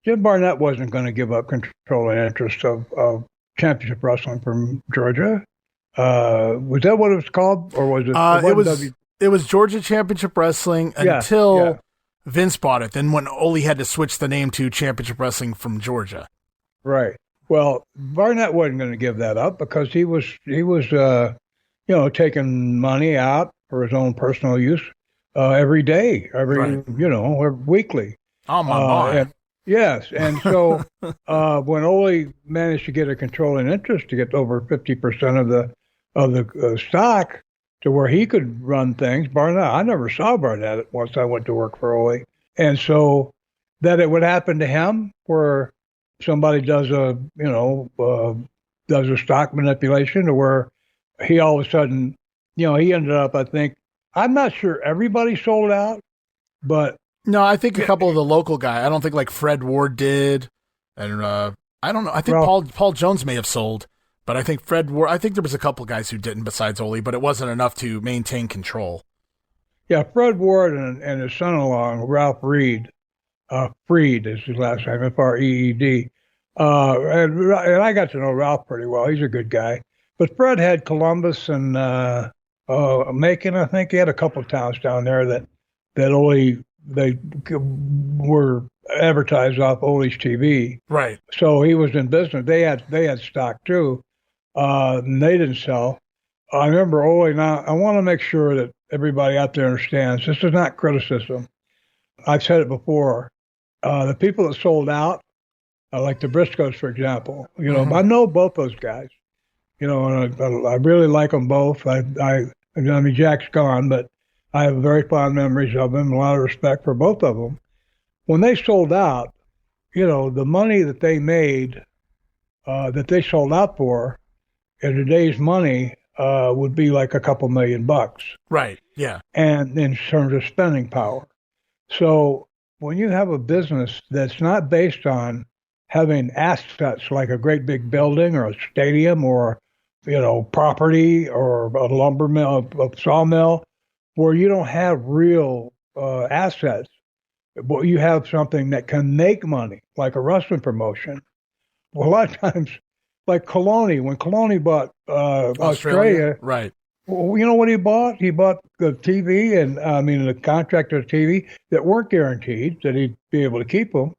Jim Barnett wasn't going to give up controlling interest of championship wrestling from Georgia. Was that what it was called, or was it? It was Georgia Championship Wrestling until Vince bought it. Then when Ole had to switch the name to Championship Wrestling from Georgia. Right. Well, Barnett wasn't going to give that up because he was taking money out for his own personal use every day, weekly. Oh my! Yes, and so when Ole managed to get a controlling interest to get over 50% of the stock to where he could run things, I never saw Barnett once I went to work for Ole, and so that it would happen to him where somebody does a stock manipulation to where he all of a sudden, he ended up, I think, I'm not sure everybody sold out, but no, I think a couple of the local guys. I don't think like Fred Ward did, and I don't know. I think Paul Jones may have sold, but I think Fred Ward. I think there was a couple guys who didn't besides Ole, but it wasn't enough to maintain control. Yeah, Fred Ward and his son-in-law Ralph Reed, Freed is his last name, F-R-E-E-D, and I got to know Ralph pretty well. He's a good guy, but Fred had Columbus and Macon. I think he had a couple of towns down there that Ole. They were advertised off Ole's TV. Right. So he was in business. They had stock too. And they didn't sell. I remember Ole. Now I want to make sure that everybody out there understands this is not criticism. I've said it before. The people that sold out, like the Briscoes, for example. I know both those guys. And I really like them both. I mean, Jack's gone, but I have very fond memories of them, a lot of respect for both of them. When they sold out, the money that they made, that they sold out for, in today's money, would be like a couple $1 million. Right, yeah. And in terms of spending power. So when you have a business that's not based on having assets like a great big building or a stadium or, property or a lumber mill, a sawmill, where you don't have real assets, but you have something that can make money, like a wrestling promotion. Well, a lot of times, like Coloni, when Coloni bought Australia, right? Well, you know what he bought? He bought the TV and the contract of TV that weren't guaranteed that he'd be able to keep them,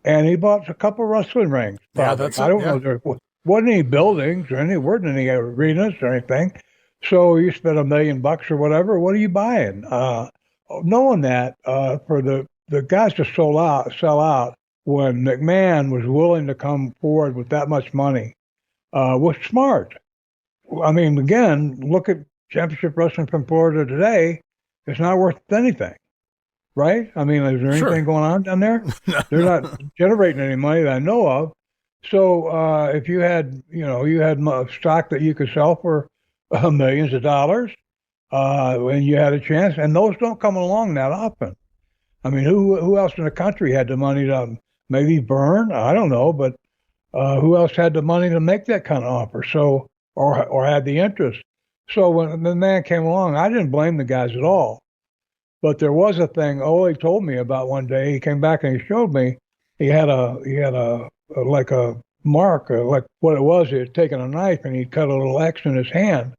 and he bought a couple of wrestling rings. Probably. Yeah, I don't know. There wasn't any buildings or weren't any arenas or anything. So you spend $1 million or whatever. What are you buying? Knowing that for the guys to sell out when McMahon was willing to come forward with that much money was smart. I mean, again, look at Championship Wrestling from Florida today. It's not worth anything, right? I mean, is there anything going on down there? They're not generating any money that I know of. So if you had stock that you could sell for millions of dollars, and you had a chance, and those don't come along that often. I mean, who else in the country had the money to maybe Byrne? I don't know, but who else had the money to make that kind of offer? So, or had the interest. So when the man came along, I didn't blame the guys at all. But there was a thing Ole told me about one day. He came back and he showed me. He had a like a mark, like what it was. He had taken a knife and he'd cut a little X in his hand.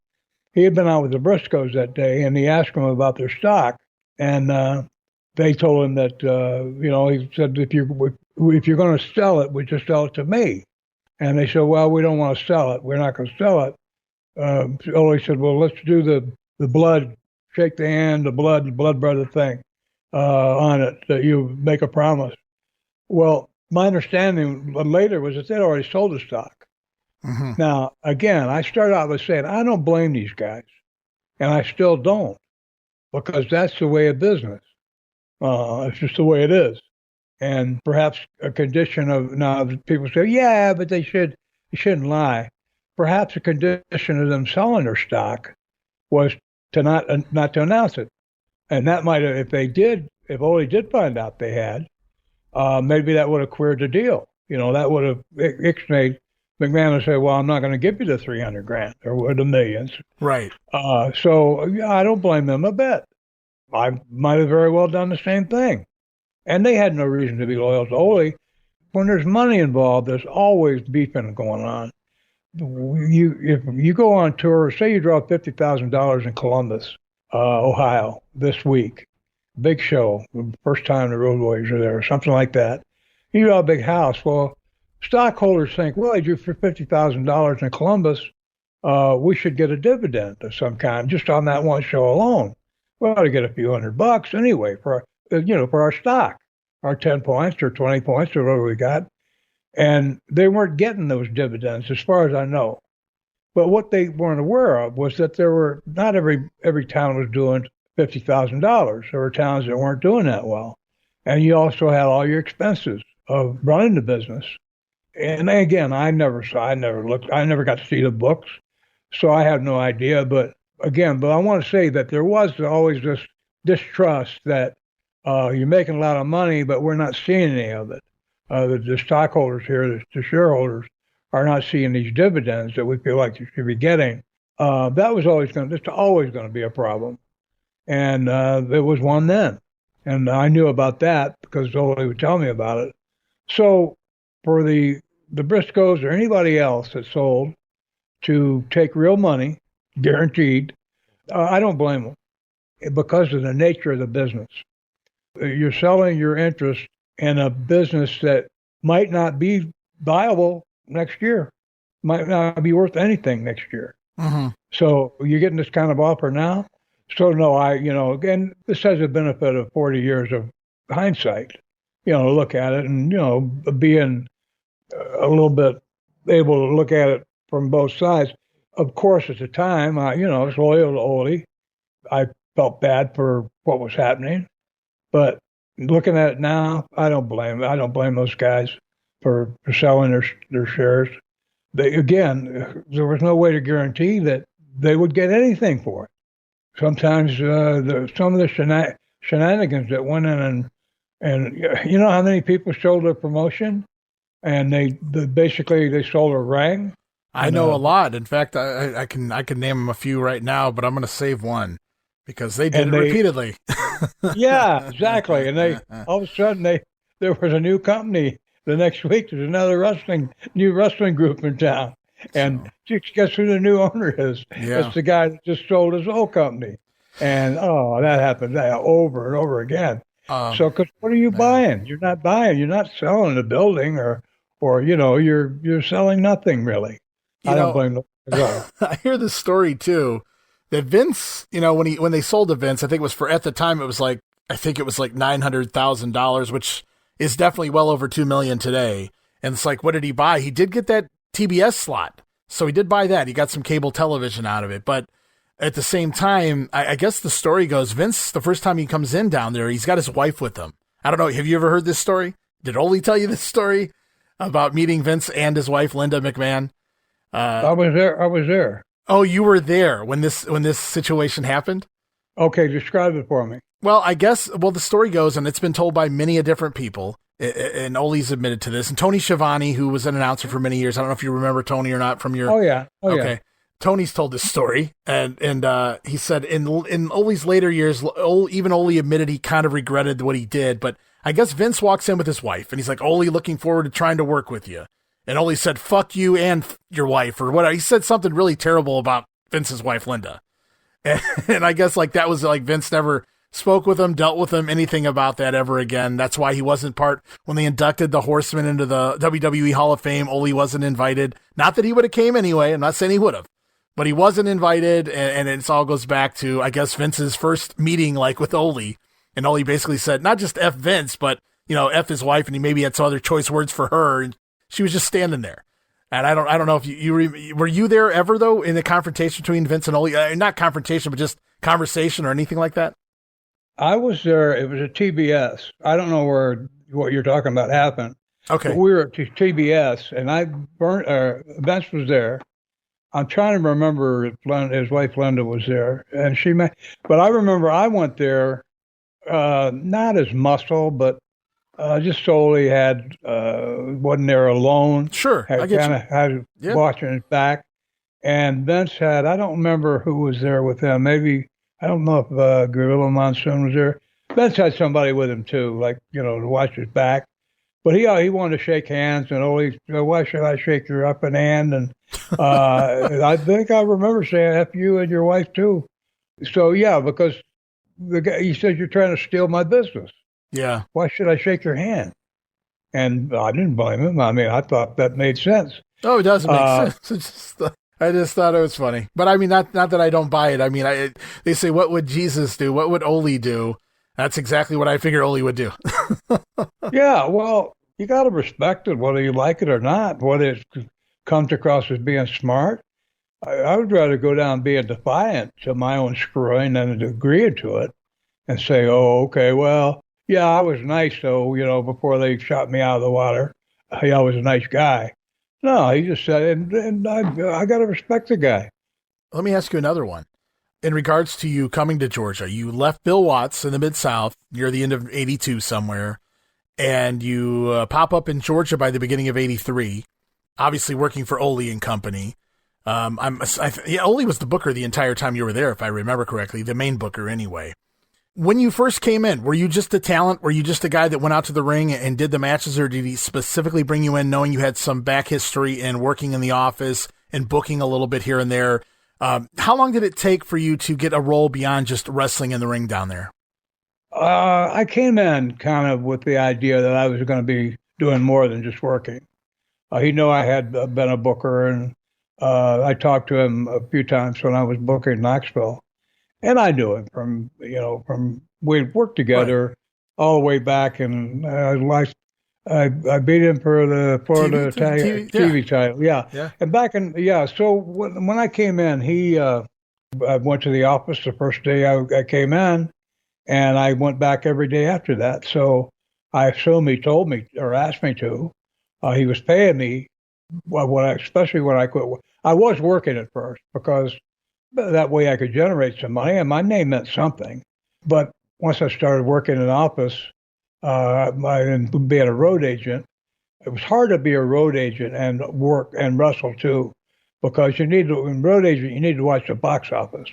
He had been out with the Briscoes that day, and he asked them about their stock, and they told him that he said if you're going to sell it, we just sell it to me. And they said, well, we don't want to sell it. We're not going to sell it. Ole said, well, let's do the blood, shake the hand, the blood brother thing on it, that you make a promise. Well, my understanding later was that they'd already sold the stock. Mm-hmm. Now, again, I start out by saying I don't blame these guys, and I still don't, because that's the way of business. It's just the way it is. And perhaps a condition of, now people say, yeah, but they shouldn't lie. Perhaps a condition of them selling their stock was to not to announce it. And that might have, if Ole did find out they had, maybe that would have queered the deal. That would have ixnayed McMahon would say, well, I'm not going to give you the $300,000 or the millions. Right. So I don't blame them a bit. I might have very well done the same thing. And they had no reason to be loyal to Ole. When there's money involved, there's always beefing going on. If you go on tour, say you draw $50,000 in Columbus, Ohio, this week, big show, the first time the Road Warriors are there, or something like that. You got a big house. Well, stockholders think, well, they drew for $50,000 in Columbus. We should get a dividend of some kind just on that one show alone. We ought to get a few $100 anyway for for our stock, our 10 points or 20 points or whatever we got. And they weren't getting those dividends, as far as I know. But what they weren't aware of was that not every town was doing $50,000. There were towns that weren't doing that well, and you also had all your expenses of running the business. And again, I never looked, I never got to see the books, so I have no idea. But I want to say that there was always this distrust that you're making a lot of money, but we're not seeing any of it. The stockholders here, the shareholders, are not seeing these dividends that we feel like you should be getting. That was always going to be a problem. And there was one then. And I knew about that because Ole would tell me about it. So for the Briscoes or anybody else that sold to take real money, guaranteed, I don't blame them because of the nature of the business. You're selling your interest in a business that might not be viable next year, might not be worth anything next year. Mm-hmm. So you're getting this kind of offer now. So no, again, this has the benefit of 40 years of hindsight, look at it and, being a little bit able to look at it from both sides. Of course, at the time, I was loyal to Ole. I felt bad for what was happening, but looking at it now, I don't blame those guys for selling their shares. There was no way to guarantee that they would get anything for it. Sometimes some of the shenanigans that went in and you know how many people sold their promotion and they basically sold a ring. I know a lot. In fact, I can name them a few right now, but I'm going to save one because they did it repeatedly. Yeah, exactly. And they all of a sudden there was a new company. The next week there's another new wrestling group in town. And guess who the new owner is? Yeah. It's the guy that just sold his old company. And that happened over and over again. Because what are you buying? You're not buying. You're not selling the building, or you're selling nothing really. I don't blame them. I hear this story too, that Vince, when they sold to Vince, I think it was at the time it was like $900,000, which is definitely well over $2 million today. And it's like, what did he buy? He did get that TBS slot. So he did buy that. He got some cable television out of it. But at the same time, I guess the story goes, Vince, the first time he comes in down there, he's got his wife with him. I don't know. Have you ever heard this story? Did Ole tell you this story about meeting Vince and his wife, Linda McMahon? I was there. Oh, you were there when this situation happened? Okay, describe it for me. Well, the story goes, and it's been told by many different people, and Ole's admitted to this, and Tony Schiavone, who was an announcer for many years. I don't know if you remember Tony or not from your... Oh, yeah. Okay. Yeah. Tony's told this story, and he said in Ole's later years, even Ole admitted he kind of regretted what he did, but I guess Vince walks in with his wife, and he's like, Ole, looking forward to trying to work with you. And Ole said, fuck you and your wife, or whatever. He said something really terrible about Vince's wife, Linda. And I guess that was Vince never spoke with him, dealt with him, anything about that ever again. That's why he wasn't when they inducted the Horsemen into the WWE Hall of Fame, Ole wasn't invited. Not that he would have came anyway. I'm not saying he would have, but he wasn't invited. And it all goes back to, I guess, Vince's first meeting, with Ole. And Ole basically said, not just F Vince, but, F his wife. And he maybe had some other choice words for her. And she was just standing there. And I don't know if were you there ever though in the confrontation between Vince and Ole? Not confrontation, but just conversation or anything like that. I was there. It was a TBS. I don't know what you're talking about happened. Okay. But we were at TBS, and Vince was there. I'm trying to remember if his wife Linda was there, and but I remember I went there, not as muscle, but just solely wasn't there alone. Sure. Had watching his back. And Vince I don't remember who was there with him. Maybe, I don't know if Gorilla Monsoon was there. Vince had somebody with him too, to watch his back. But he wanted to shake hands, and Ole, why should I shake your upping hand? And I think I remember saying F you and your wife too. So yeah, because the guy, he said, "You're trying to steal my business. Yeah. Why should I shake your hand?" And I didn't blame him. I mean, I thought that made sense. Oh, it does make sense. I just thought it was funny. But I mean, not that I don't buy it. I mean, they say, what would Jesus do? What would Ole do? That's exactly what I figured Ole would do. Yeah, well, you got to respect it, whether you like it or not, whether it comes across as being smart. I would rather go down being defiant to my own screwing than agreeing to it and say, "Oh, okay, well, yeah, I was nice, though, before they shot me out of the water. I was a nice guy." No, he just said, and I got to respect the guy. Let me ask you another one. In regards to you coming to Georgia, you left Bill Watts in the Mid-South near the end of 82 somewhere, and you pop up in Georgia by the beginning of 83, obviously working for Ole and Company. Ole was the booker the entire time you were there, if I remember correctly, the main booker anyway. When you first came in, were you just a talent? Were you just a guy that went out to the ring and did the matches, or did he specifically bring you in knowing you had some back history in working in the office and booking a little bit here and there? How long did it take for you to get a role beyond just wrestling in the ring down there? I came in kind of with the idea that I was going to be doing more than just working. He knew I had been a booker, and I talked to him a few times when I was booking Knoxville. And I knew him from we'd worked together all the way back, and I beat him for the Florida TV title. Yeah. And so when I came in, I went to the office the first day I came in, and I went back every day after that. So I assume he told me or asked me to. He was paying me, especially when I quit. I was working at first because that way I could generate some money, and my name meant something. But once I started working in an office, and being a road agent, it was hard to be a road agent and work and wrestle too, because in road agent, you need to watch the box office.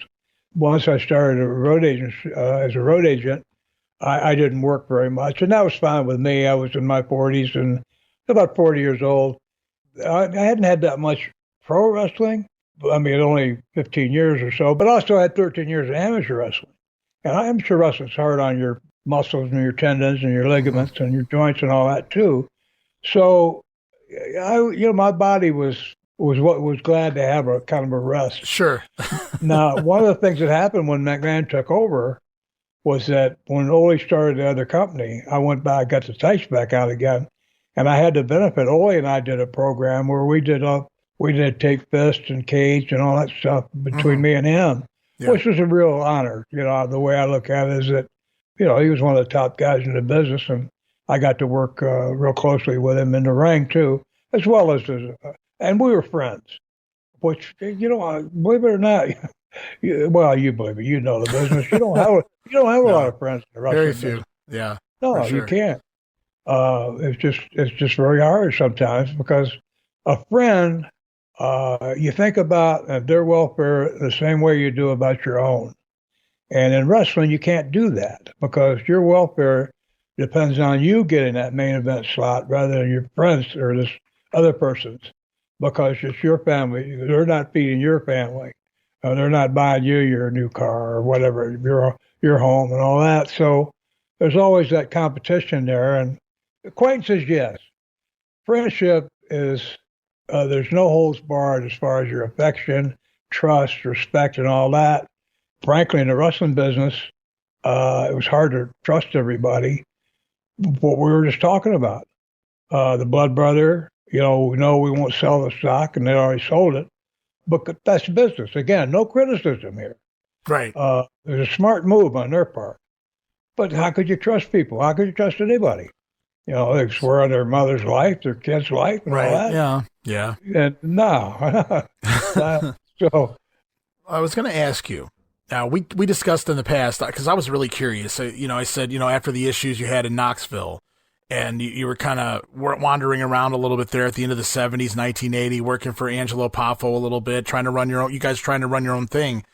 Once I started as a road agent, I didn't work very much, and that was fine with me. I was in my 40s and about 40 years old. I hadn't had that much pro wrestling. I mean, only 15 years or so, but also had 13 years of amateur wrestling. And amateur wrestling's hard on your muscles and your tendons and your ligaments and your joints and all that too. So, my body was glad to have a kind of a rest. Sure. Now, one of the things that happened when McMahon took over was that when Ole started the other company, I went back, got the tights back out again, and I had the benefit. Ole and I did a program where we did take fist and cage and all that stuff between me and him, which was a real honor. The way I look at it is that, he was one of the top guys in the business, and I got to work real closely with him in the ring too, as well as and we were friends, which, believe it or not, well, you believe it, you know the business. You don't have a lot of friends in the wrestling Very few. business. Yeah. No, sure. you can't. It's just very hard sometimes because a friend, you think about their welfare the same way you do about your own. And in wrestling, you can't do that because your welfare depends on you getting that main event slot rather than your friends or this other person's, because it's your family. They're not feeding your family. They're not buying you your new car or whatever, your home and all that. So there's always that competition there. And acquaintances, yes. Friendship is, there's no holds barred as far as your affection, trust, respect, and all that. Frankly, in the wrestling business, it was hard to trust everybody. What we were just talking about, the blood brother, we know we won't sell the stock, and they already sold it. But that's business. Again, no criticism here. Right. It was a smart move on their part. But how could you trust people? How could you trust anybody? They swear on their mother's life, their kid's life, and all that. Yeah. And no. So I was going to ask you. Now, we discussed in the past, because I was really curious. I said, after the issues you had in Knoxville, and you were kind of wandering around a little bit there at the end of the 70s, 1980, working for Angelo Poffo a little bit, trying to run your own thing.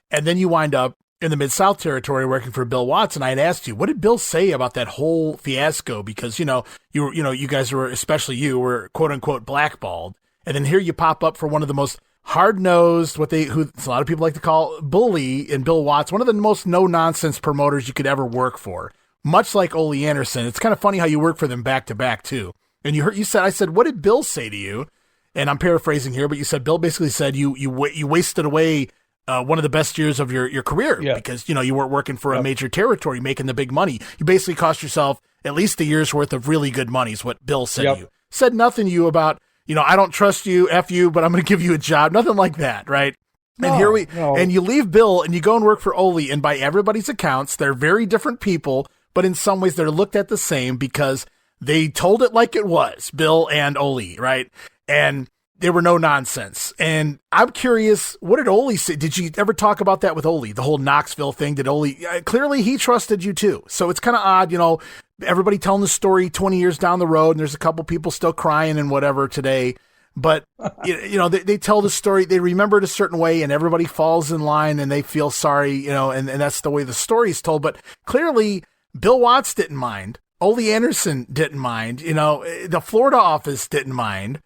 And then you wind up in the Mid-South territory working for Bill Watts. And I had asked you, what did Bill say about that whole fiasco? Because, you guys were, especially you, were quote unquote blackballed. And then here you pop up for one of the most hard-nosed, who a lot of people like to call bully in Bill Watts, one of the most no-nonsense promoters you could ever work for. Much like Ole Anderson. It's kind of funny how you work for them back-to-back, too. And I said, what did Bill say to you? And I'm paraphrasing here, but you said Bill basically said you wasted away one of the best years of your career because, you weren't working for a major territory making the big money. You basically cost yourself at least a year's worth of really good money is what Bill said to you. Said nothing to you about, I don't trust you, F you, but I'm going to give you a job. Nothing like that, right? And you leave Bill and you go and work for Ole, and by everybody's accounts, they're very different people, but in some ways they're looked at the same because they told it like it was, Bill and Ole, right? And they were no nonsense. And I'm curious, what did Ole say? Did you ever talk about that with Ole? The whole Knoxville thing? Did Ole, clearly he trusted you too. So it's kind of odd, everybody telling the story 20 years down the road, and there's a couple people still crying and whatever today. But, they tell the story, they remember it a certain way, and everybody falls in line and they feel sorry, and that's the way the story is told. But clearly Bill Watts didn't mind. Ole Anderson didn't mind. The Florida office didn't mind.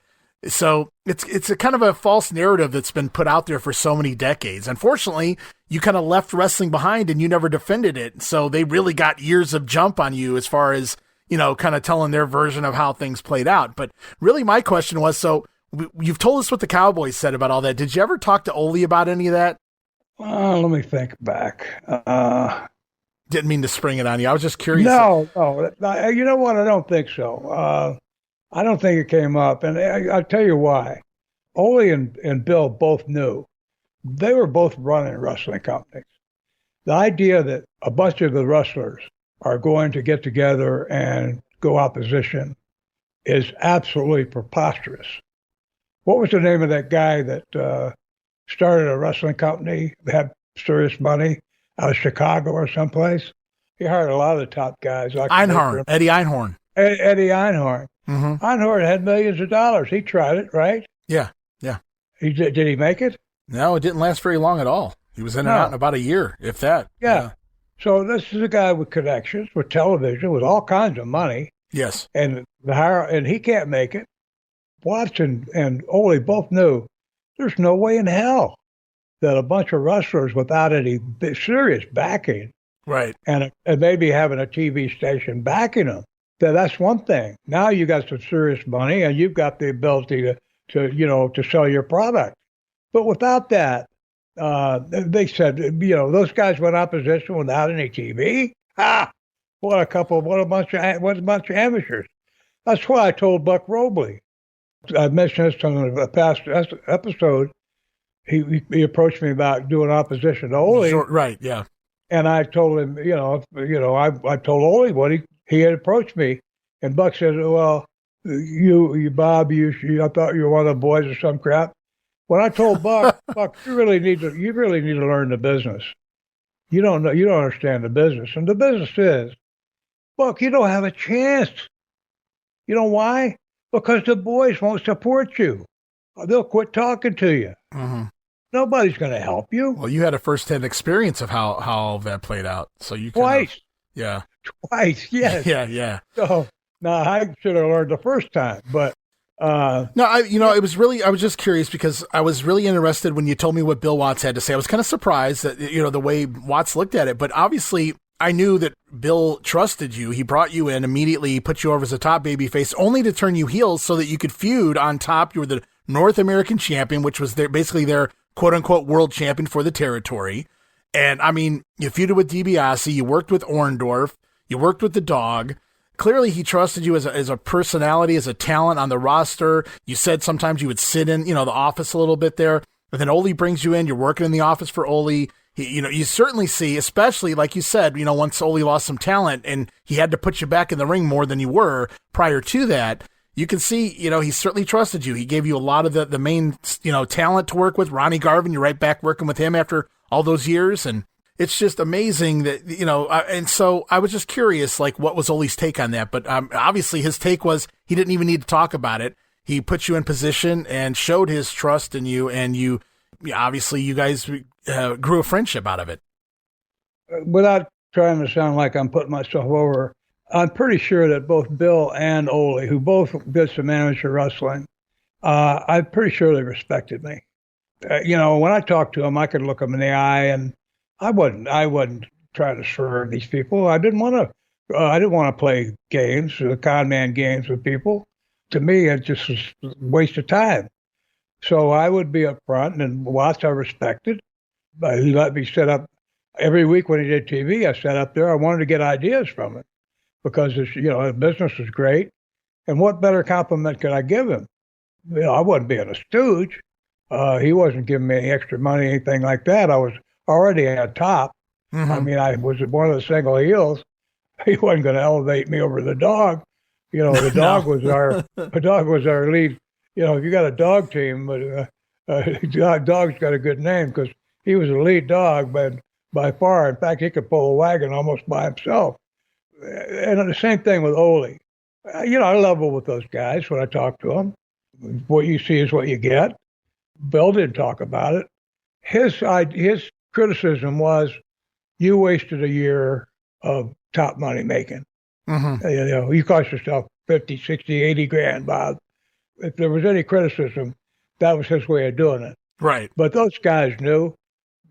So it's a kind of a false narrative that's been put out there for so many decades. Unfortunately, you kind of left wrestling behind and you never defended it. So they really got years of jump on you as far as, kind of telling their version of how things played out. But really my question was, so you've told us what the Cowboys said about all that. Did you ever talk to Ole about any of that? Let me think back. Didn't mean to spring it on you. I was just curious. No. You know what? I don't think so. I don't think it came up, and I'll tell you why. Ole and Bill both knew. They were both running wrestling companies. The idea that a bunch of the wrestlers are going to get together and go opposition is absolutely preposterous. What was the name of that guy that started a wrestling company, had serious money out of Chicago or someplace? He hired a lot of the top guys. Einhorn, Eddie Einhorn. Eddie Einhorn. Mm-hmm. Einhorn had millions of dollars. He tried it, right? Yeah. Did he make it? No, it didn't last very long at all. He was in and out in about a year, if that. Yeah. So this is a guy with connections, with television, with all kinds of money. Yes. And he can't make it. Watts and Ole both knew there's no way in hell that a bunch of wrestlers without any serious backing, right, and maybe having a TV station backing them, that's one thing. Now you got some serious money and you've got the ability to sell your product. But without that, they said, those guys went opposition without any TV. What a bunch of amateurs. That's why I told Buck Robley. I mentioned this on a past episode. He approached me about doing opposition to Ole. Sure, right, yeah. And I told him, I told Ole what he had approached me, and Buck said, "Well, you Bob, I thought you were one of the boys or some crap." When I told Buck, Buck, you really need to learn the business. You don't understand the business, and the business is, Buck, you don't have a chance. You know why? Because the boys won't support you. They'll quit talking to you. Mm-hmm. Nobody's going to help you. Well, you had a first-hand experience of how that played out, so you twice. Yes. Yeah. So I should have learned the first time, but it was really, I was just curious because I was really interested when you told me what Bill Watts had to say. I was kind of surprised that the way Watts looked at it, but obviously I knew that Bill trusted you. He brought you in immediately, put you over as a top babyface, only to turn you heel so that you could feud on top. You were the North American champion, which was basically their quote-unquote world champion for the territory. And, I mean, you feuded with DiBiase, you worked with Orndorff, you worked with the Dog. Clearly, he trusted you as a personality, as a talent on the roster. You said sometimes you would sit in, the office a little bit there. But then Ole brings you in, you're working in the office for Ole. You certainly see, especially like you said, once Ole lost some talent and he had to put you back in the ring more than you were prior to that, you can see, he certainly trusted you. He gave you a lot of the main, talent to work with. Ronnie Garvin, you're right back working with him after all those years. And it's just amazing that, and so I was just curious, like, what was Ole's take on that? But obviously his take was he didn't even need to talk about it. He put you in position and showed his trust in you. And obviously you guys grew a friendship out of it. Without trying to sound like I'm putting myself over, I'm pretty sure that both Bill and Ole, who both did some amateur wrestling, I'm pretty sure they respected me. When I talked to him, I could look him in the eye, and I wasn't trying to serve these people. I didn't want to play games, con man games with people. To me, it just was a waste of time. So I would be up front, and Watts I respected. But he let me set up every week when he did TV. I sat up there. I wanted to get ideas from it because his business was great. And what better compliment could I give him? I wasn't being a stooge. He wasn't giving me any extra money, anything like that. I was already at top. Mm-hmm. I mean, I was one of the single heels. He wasn't going to elevate me over the dog. The dog was our lead. If you got a dog team, but dog's got a good name because he was the lead dog, but by far. In fact, he could pull a wagon almost by himself. And the same thing with Ole. I level with those guys when I talk to them. What you see is what you get. Bill didn't talk about it. His criticism was, you wasted a year of top money making. Mm-hmm. You cost yourself 50, 60, 80 grand, Bob. If there was any criticism, that was his way of doing it. Right. But those guys knew.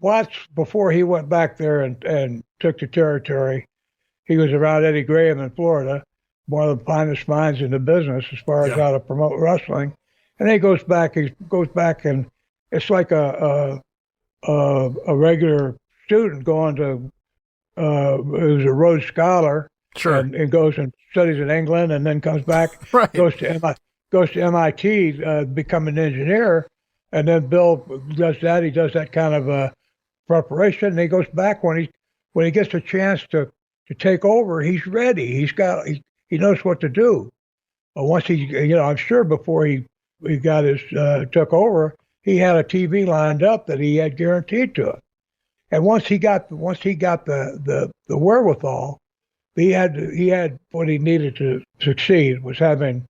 Watts, before he went back there and took the territory, he was around Eddie Graham in Florida, one of the finest minds in the business as far as how to promote wrestling. And then he goes back and it's like a regular student going to, who's a Rhodes Scholar. Sure. And goes and studies in England and then comes back, right. goes to MIT, become an engineer. And then Bill does that. He does that kind of preparation. And he goes back when he gets a chance to take over, he's ready. He knows what to do. But once I'm sure before he got his took over, he had a TV lined up that he had guaranteed to him. And once he got the wherewithal, he had what he needed to succeed, was having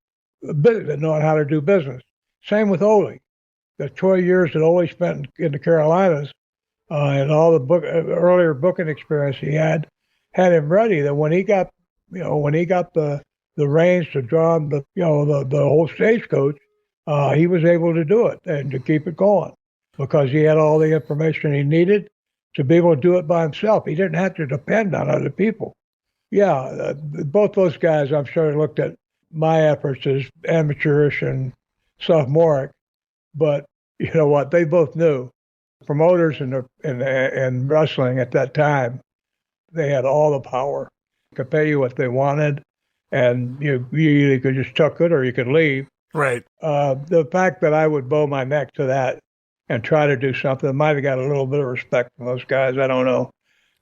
a business, knowing how to do business. Same with Ole. The 12 years that Ole spent in the Carolinas and all the earlier booking experience he had him ready. That when he got the reins to draw the whole stagecoach, he was able to do it and to keep it going because he had all the information he needed to be able to do it by himself. He didn't have to depend on other people. Yeah, both those guys, I'm sure, looked at my efforts as amateurish and sophomoric, but you know what? They both knew. Promoters in wrestling at that time, they had all the power. Could pay you what they wanted, and you either could just tuck it or you could leave. Right. The fact that I would bow my neck to that and try to do something might have got a little bit of respect from those guys. I don't know.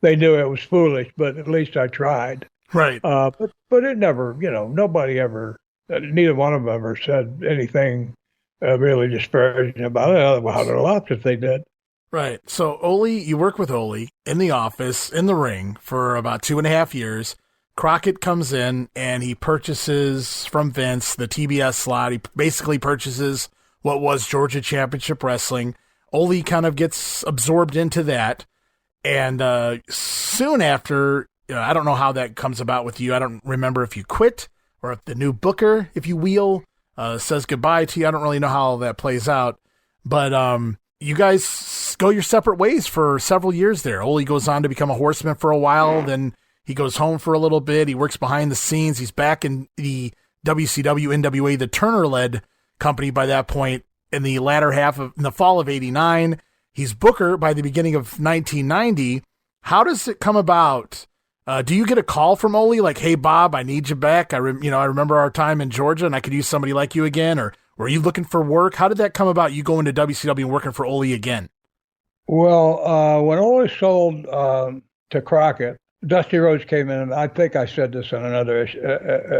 They knew it was foolish, but at least I tried. Right. But it never, nobody ever, neither one of them ever said anything really disparaging about it. Well, there are lots if they did. Right. So Ole, you work with Ole in the office, in the ring for about 2.5 years. Crockett comes in and he purchases from Vince the TBS slot. He basically purchases what was Georgia Championship Wrestling. Ole kind of gets absorbed into that. And soon after, I don't know how that comes about with you. I don't remember if you quit or if the new booker, if you will, says goodbye to you. I don't really know how all that plays out. But you guys go your separate ways for several years there. Ole goes on to become a horseman for a while. Then he goes home for a little bit. He works behind the scenes. He's back in the WCW, NWA, the Turner-led company by that point in the latter half of in the fall of '89. He's booker by the beginning of 1990. How does it come about? Do you get a call from Ole like, "Hey Bob, I need you back. I remember our time in Georgia, and I could use somebody like you again"? Or were you looking for work? How did that come about? You going to WCW and working for Ole again? Well, when Ole sold to Crockett, Dusty Rhodes came in, and I think I said this on another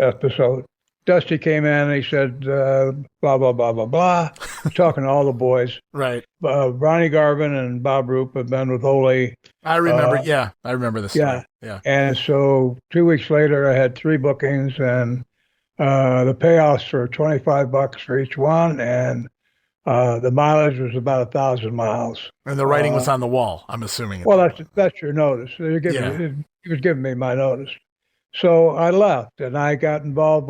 episode. Dusty came in and he said, blah, blah, blah, blah, blah, talking to all the boys. Right. Ronnie Garvin and Bob Roop have been with Ole. I remember. I remember this. Yeah. Yeah. And so 2 weeks later, I had 3 bookings, and the payoffs were $25 for each one, and the mileage was about 1,000 miles. And the writing was on the wall, I'm assuming. Well, that's your notice. He was giving me my notice. So I left, and I got involved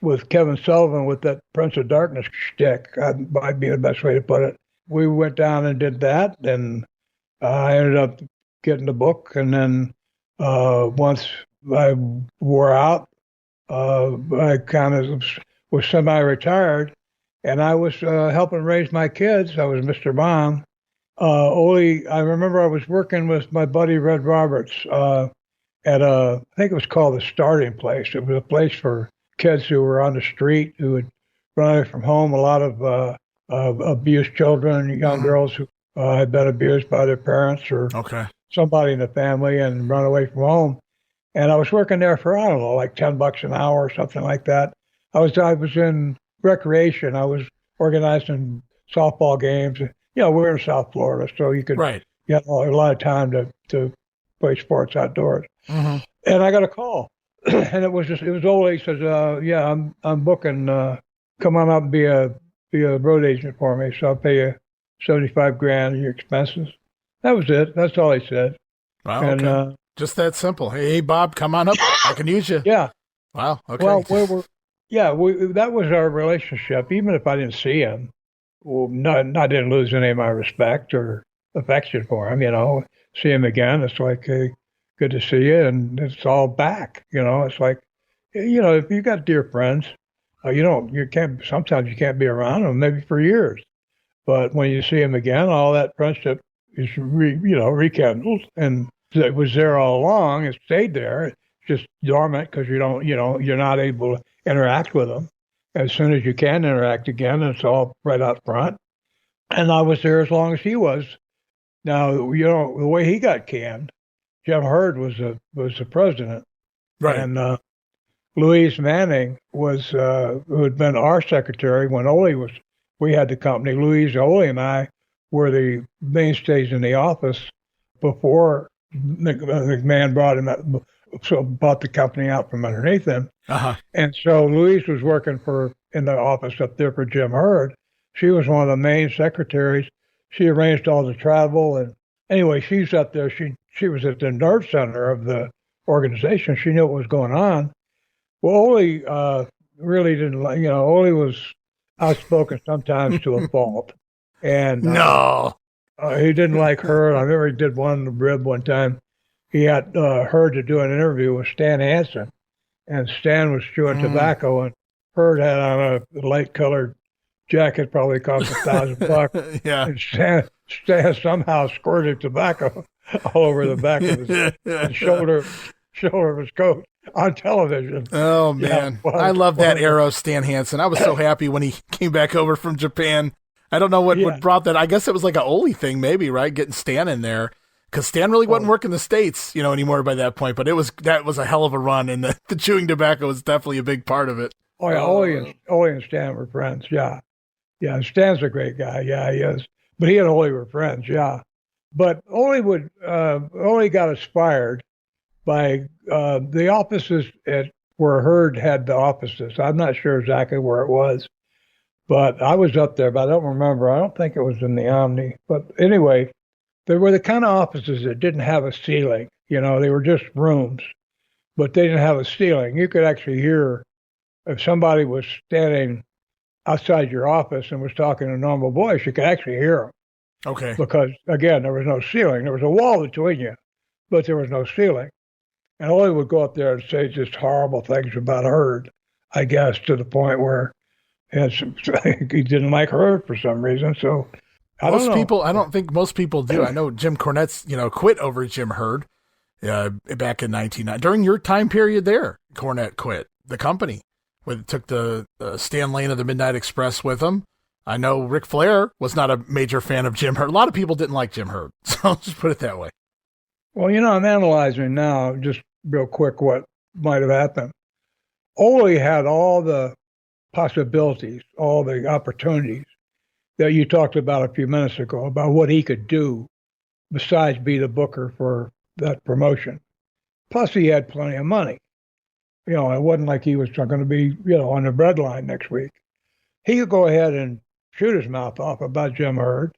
with Kevin Sullivan with that Prince of Darkness shtick, might be the best way to put it. we went down and did that, and I ended up getting the book. And then once I wore out, I kind of was semi-retired, and I was helping raise my kids. I was Mr. Mom. I remember I was working with my buddy Red Roberts at I think it was called the Starting Place. It was a place for kids who were on the street who would run away from home. A lot of abused children, young girls who had been abused by their parents or somebody in the family and run away from home. And I was working there for, I don't know, like $10 an hour or something like that. I was in recreation. I was organizing softball games. We're in South Florida, so you could get a lot of time to play sports outdoors. Mm-hmm. And I got a call, and it was Ole. He says, "Yeah, I'm booking. Come on up and be a road agent for me. So I'll pay you $75,000 of your expenses." That was it. That's all he said. Wow. And, just that simple. Hey, Bob, come on up. I can use you. Yeah. Wow. Okay. Well, that was our relationship. Even if I didn't see him, I didn't lose any of my respect or affection for him. See him again, it's like, hey, good to see you, and it's all back. It's like, if you got dear friends, sometimes you can't be around them maybe for years, but when you see him again, all that friendship is rekindled, and it was there all along. It stayed there. It's just dormant because you're not able to interact with them. As soon as you can interact again, it's all right out front. And I was there as long as he was. Now, the way he got canned, Jim Hurd was the president. Right. And Louise Manning was, who had been our secretary when we had the company. Louise, Ole, and I were the mainstays in the office before McMahon bought the company out from underneath him. Uh-huh. And so Louise was working in the office up there for Jim Hurd. She was one of the main secretaries. She arranged all the travel, and anyway, she's up there. She was at the nerve center of the organization. She knew what was going on. Well, Ole really didn't like. Ole was outspoken sometimes to a fault, and he didn't like her. I remember he did one in the rib one time. He had Hurd to do an interview with Stan Hansen, and Stan was chewing tobacco, and Hurd had on a light-colored jacket, probably cost $1,000. Yeah. And Stan somehow squirted tobacco all over the back of his shoulder of his coat on television. Oh, man. I love that era of Stan Hansen. I was so happy when he came back over from Japan. I don't know what brought that. I guess it was like an Ole thing, maybe, right? Getting Stan in there. Because Stan really wasn't working the States, anymore by that point. But that was a hell of a run, and the chewing tobacco was definitely a big part of it. Oh, yeah. Ole and Stan were friends, yeah. Yeah, Stan's a great guy. Yeah, he is. But he and Ole were friends, yeah. But Ole got inspired by the offices where Hurd had the offices. I'm not sure exactly where it was, but I was up there, but I don't remember. I don't think it was in the Omni. But anyway, there were the kind of offices that didn't have a ceiling. They were just rooms, but they didn't have a ceiling. You could actually hear if somebody was standing outside your office and was talking in a normal voice, you could actually hear them. Okay. Because, again, there was no ceiling. There was a wall between you, but there was no ceiling. And Ole would go up there and say just horrible things about Hurd, I guess, to the point where he didn't like Hurd for some reason. So I don't think most people do. I know Jim Cornette's, quit over Jim Hurd back in 1990. During your time period there, Cornette quit the company. Took the Stan Lane of the Midnight Express with him. I know Ric Flair was not a major fan of Jim Hurd. A lot of people didn't like Jim Hurd, so I'll just put it that way. Well, I'm analyzing now, just real quick, what might have happened. Ole had all the possibilities, all the opportunities that you talked about a few minutes ago, about what he could do besides be the booker for that promotion. Plus, he had plenty of money. It wasn't like he was going to be, on the breadline next week. He could go ahead and shoot his mouth off about Jim Hurd,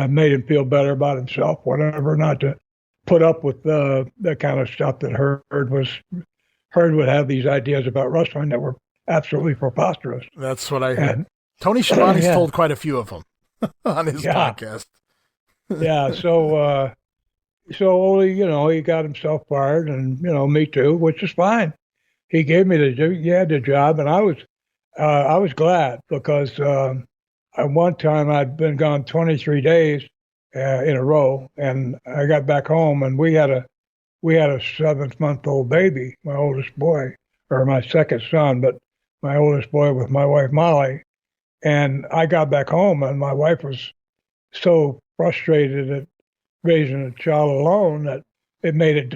made him feel better about himself, whatever, not to put up with the kind of stuff that Hurd would have these ideas about wrestling that were absolutely preposterous. That's what I heard. Tony Schiavone's told quite a few of them. on his Yeah. podcast. Yeah. So Ole, he got himself fired, and me too, which is fine. He gave me the job, and I was glad because at one time I'd been gone 23 days in a row, and I got back home, and we had a 7-month-old baby, my oldest boy, or my second son, but my oldest boy with my wife Molly. And I got back home, and my wife was so frustrated at raising a child alone that it made it,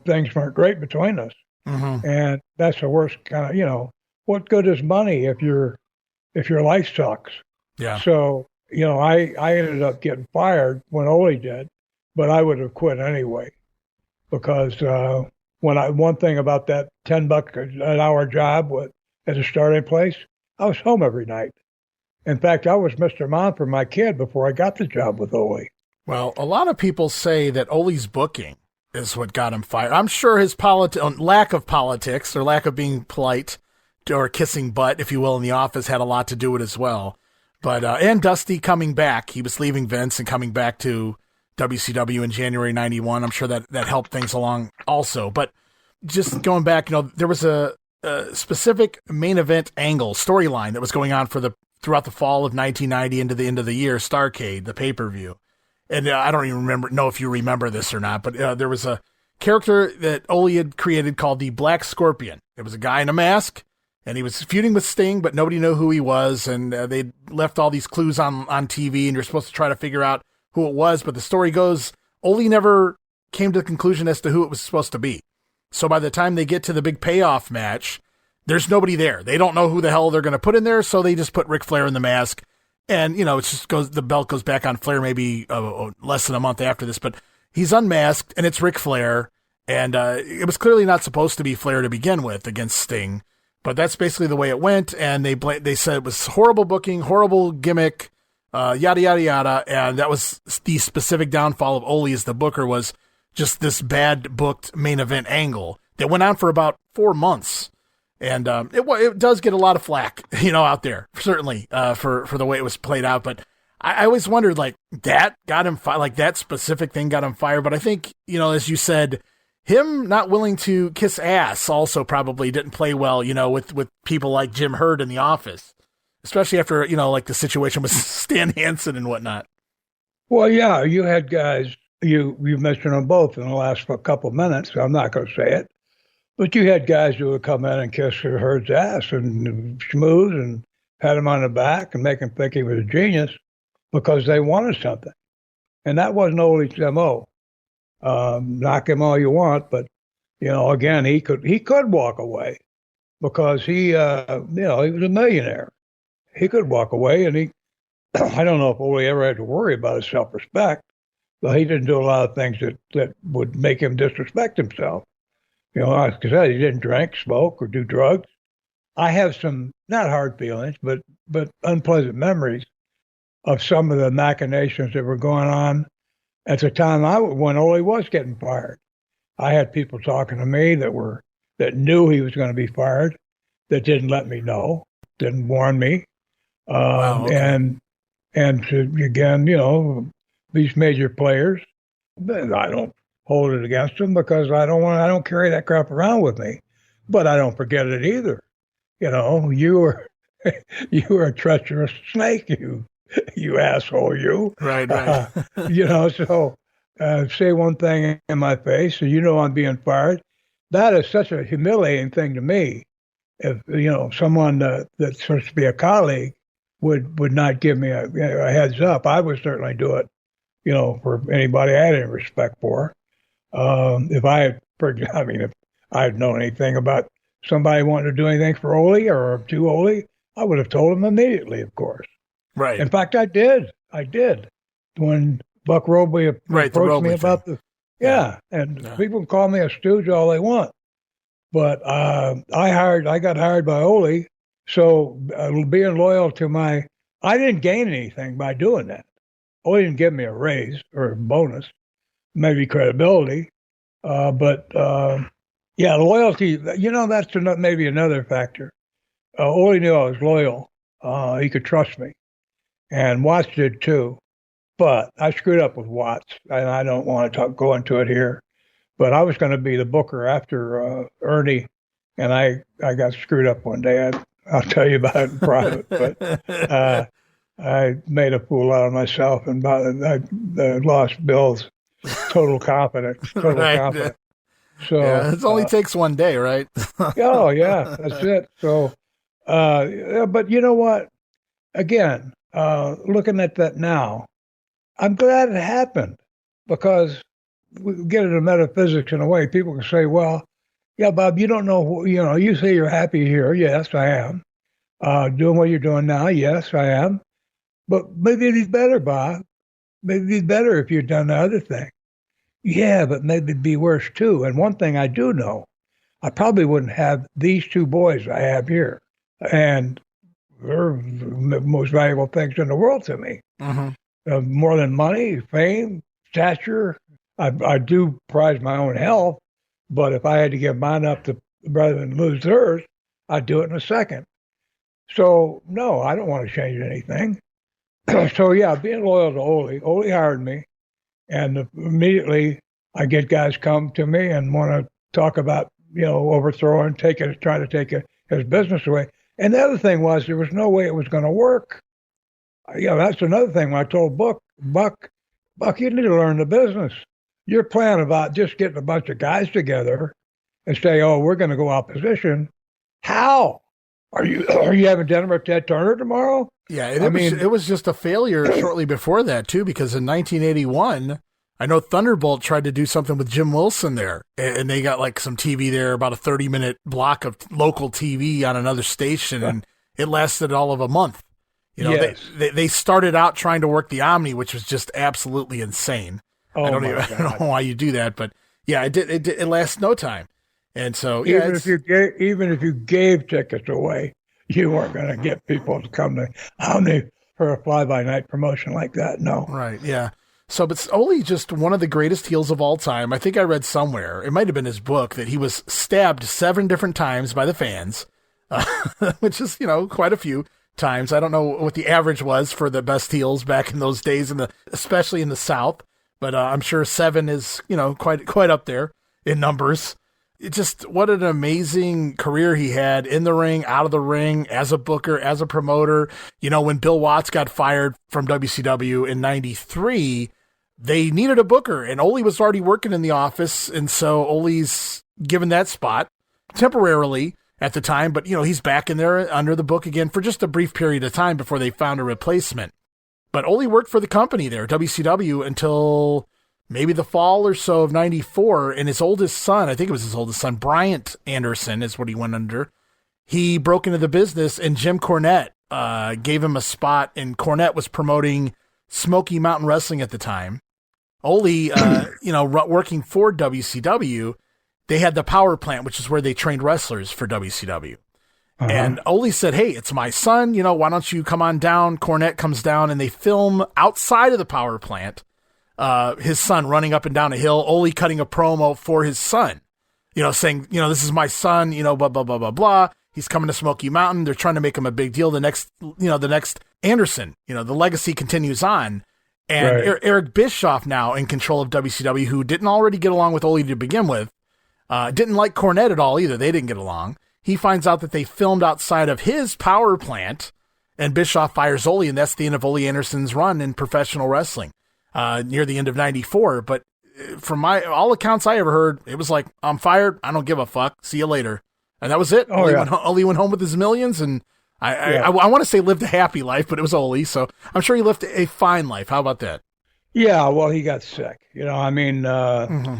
things weren't great between us. Mm-hmm. And that's the worst kind of, what good is money if your life sucks? Yeah. So, I ended up getting fired when Ole did, but I would have quit anyway because one thing about that $10 an hour job at a starting place, I was home every night. In fact, I was Mr. Mom for my kid before I got the job with Ole. Well, a lot of people say that Ole's booking is what got him fired. I'm sure his lack of politics or lack of being polite or kissing butt, if you will, in the office had a lot to do with it as well. But and Dusty coming back, he was leaving Vince and coming back to WCW in January '91. I'm sure that helped things along also. But just going back, there was a specific main event angle storyline that was going on throughout the fall of 1990 into the end of the year, Starrcade, the pay-per-view. And I don't even know if you remember this or not, but there was a character that Ole had created called the Black Scorpion. It was a guy in a mask, and he was feuding with Sting, but nobody knew who he was, and they left all these clues on TV, and you're supposed to try to figure out who it was, but the story goes, Ole never came to the conclusion as to who it was supposed to be. So by the time they get to the big payoff match, there's nobody there. They don't know who the hell they're going to put in there, so they just put Ric Flair in the mask. And, the belt goes back on Flair maybe less than a month after this, but he's unmasked, and it's Ric Flair. And it was clearly not supposed to be Flair to begin with against Sting, but that's basically the way it went. And they said it was horrible booking, horrible gimmick, yada, yada, yada. And that was the specific downfall of Ole as the booker, was just this bad booked main event angle that went on for about 4 months. And it does get a lot of flack, out there, certainly, for the way it was played out. But I always wondered, that got him fired, that specific thing got him fired. But I think, as you said, him not willing to kiss ass also probably didn't play well, with people like Jim Herd in the office, especially after, the situation with Stan Hansen and whatnot. Well, yeah, you had guys, you mentioned them both in the last couple of minutes, so I'm not going to say it. But you had guys who would come in and kiss Herd's ass and schmooze and pat him on the back and make him think he was a genius because they wanted something. And that wasn't Ole's MO. Knock him all you want, but, again, he could walk away because he was a millionaire. He could walk away, and I don't know if Ole ever had to worry about his self-respect, but he didn't do a lot of things that would make him disrespect himself. Like I said, he didn't drink, smoke, or do drugs. I have some, not hard feelings, but unpleasant memories of some of the machinations that were going on at the time when Ole was getting fired. I had people talking to me that knew he was going to be fired, that didn't let me know, didn't warn me. Wow, okay. And again, these major players, I don't hold it against them because I don't carry that crap around with me, but I don't forget it either. You were a treacherous snake, you asshole, you. Right. So say one thing in my face and I'm being fired. That is such a humiliating thing to me. If, someone that's supposed to be a colleague would not give me a heads up, I would certainly do it, for anybody I had any respect for. If I had known anything about somebody wanting to do anything for Ole or to Ole, I would have told him immediately, of course. Right. In fact, I did. When Buck Robley approached me about people can call me a stooge all they want, but I got hired by Ole, so being loyal to I didn't gain anything by doing that. Ole didn't give me a raise or a bonus. Maybe credibility, but loyalty. That's maybe another factor. Ole knew I was loyal. He could trust me, and Watts did too. But I screwed up with Watts, and I don't want to go into it here. But I was going to be the booker after Ernie, and I got screwed up one day. I'll tell you about it in private. But I made a fool out of myself, and I lost Bill's total confidence. Right. Confidence. So it only takes one day, right? Oh yeah, that's it. So, but you know what? Again, looking at that now, I'm glad it happened, because we get into metaphysics in a way. People can say, well, yeah, Bob, you don't know, you say you're happy here. Yes, I am. Doing what you're doing now. Yes, I am. But maybe it'd be better, Bob. Maybe it'd be better if you'd done the other thing. Yeah, but maybe it'd be worse too. And one thing I do know, I probably wouldn't have these two boys I have here. And they're the most valuable things in the world to me. Mm-hmm. More than money, fame, stature. I do prize my own health, but if I had to give mine up to rather than lose theirs, I'd do it in a second. So no, I don't want to change anything. So yeah, being loyal to Ole hired me, and immediately I get guys come to me and want to talk about overthrowing, trying to take his business away. And the other thing was there was no way it was going to work. That's another thing. When I told Buck, you need to learn the business. Your plan about just getting a bunch of guys together and say, oh, we're going to go opposition. How? Are you having dinner with Ted Turner tomorrow? Yeah, it was just a failure shortly before that too, because in 1981, I know Thunderbolt tried to do something with Jim Wilson there, and they got like some TV there, about a 30-minute block of local TV on another station, and it lasted all of a month. Yes. They started out trying to work the Omni, which was just absolutely insane. Oh, I don't know why you do that, but yeah, it lasts no time. And so even if you gave tickets away, you weren't going to get people to come to Omni for a fly-by-night promotion like that. No. Right. Yeah. So, but Ole's just one of the greatest heels of all time. I think I read somewhere, it might have been his book, that he was stabbed 7 different times by the fans, which is, quite a few times. I don't know what the average was for the best heels back in those days, especially in the South, but I'm sure 7 is, quite up there in numbers. It just, what an amazing career he had in the ring, out of the ring, as a booker, as a promoter. When Bill Watts got fired from WCW in 93, they needed a booker, and Ole was already working in the office. And so Ole's given that spot temporarily at the time, but he's back in there under the book again for just a brief period of time before they found a replacement. But Ole worked for the company there, WCW, until maybe the fall or so of 94, and his oldest son, I think it was his oldest son, Bryant Anderson is what he went under. He broke into the business, and Jim Cornette gave him a spot, and Cornette was promoting Smoky Mountain Wrestling at the time. Ole, working for WCW, they had the power plant, which is where they trained wrestlers for WCW. Uh-huh. And Ole said, hey, it's my son, why don't you come on down? Cornette comes down, and they film outside of the power plant, his son running up and down a hill, Ole cutting a promo for his son, saying, this is my son, blah, blah, blah, blah, blah. He's coming to Smoky Mountain. They're trying to make him a big deal. The next Anderson, the legacy continues on. And right. Eric Bischoff now in control of WCW, who didn't already get along with Ole to begin with, didn't like Cornette at all either. They didn't get along. He finds out that they filmed outside of his power plant, and Bischoff fires Ole, and that's the end of Ole Anderson's run in professional wrestling. Near the end of 94, but from all accounts I ever heard, it was like, I'm fired, I don't give a fuck, see you later. And that was it. Ole went home with his millions, and I want to say lived a happy life, but it was Ole, so I'm sure he lived a fine life. How about that? Yeah, well, he got sick. Mm-hmm.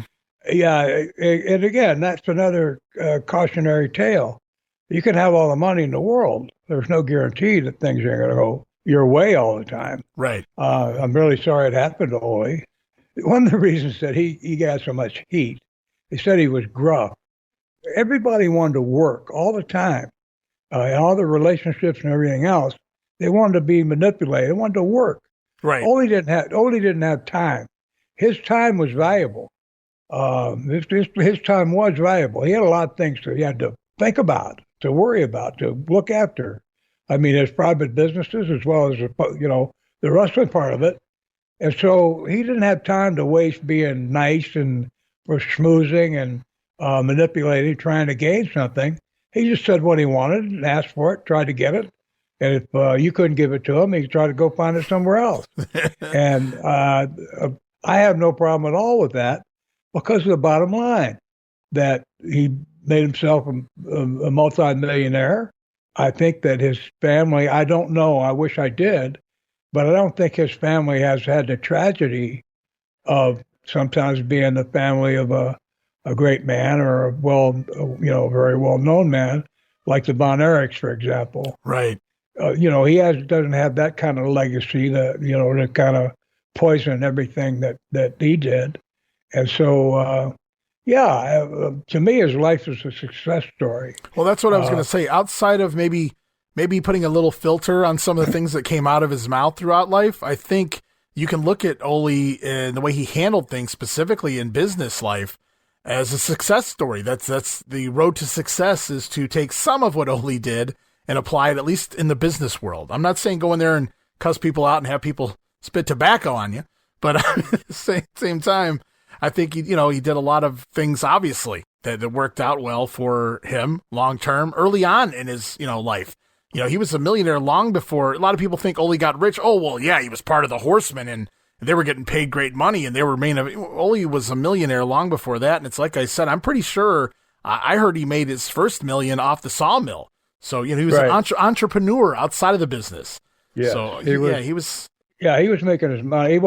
Yeah, and again, that's another cautionary tale. You can have all the money in the world. There's no guarantee that things are going to go your way all the time. Right. I'm really sorry it happened to Ole. One of the reasons that he got so much heat, they said he was gruff. Everybody wanted to work all the time. And all the relationships and everything else, they wanted to be manipulated. They wanted to work. Right. Ole didn't have time. His time was valuable. His time was valuable. He had a lot of things he had to think about, to worry about, to look after. I mean, his private businesses as well as, the wrestling part of it. And so he didn't have time to waste being nice and for schmoozing and manipulating, trying to gain something. He just said what he wanted and asked for it, tried to get it. And if you couldn't give it to him, he tried to go find it somewhere else. And I have no problem at all with that because of the bottom line that he made himself a multi-millionaire. I think that his family, I don't know, I wish I did, but I don't think his family has had the tragedy of sometimes being the family of a great man or a very well-known man, like the Von Erichs, for example. Right. He doesn't have that kind of legacy to kind of poison everything that he did. And so, to me, his life is a success story. Well, that's what I was going to say. Outside of maybe putting a little filter on some of the things that came out of his mouth throughout life, I think you can look at Ole and the way he handled things specifically in business life as a success story. That's the road to success, is to take some of what Ole did and apply it at least in the business world. I'm not saying go in there and cuss people out and have people spit tobacco on you, but at the same time, I think he did a lot of things obviously that worked out well for him long term early on in his life. He was a millionaire long before. A lot of people think Ole got rich. Oh, well, yeah, he was part of the Horsemen and they were getting paid great money and they were Ole was a millionaire long before that. And it's like I said, I'm pretty sure I heard he made his first million off the sawmill. So, he was an entrepreneur outside of the business. Yeah. So he was making his money.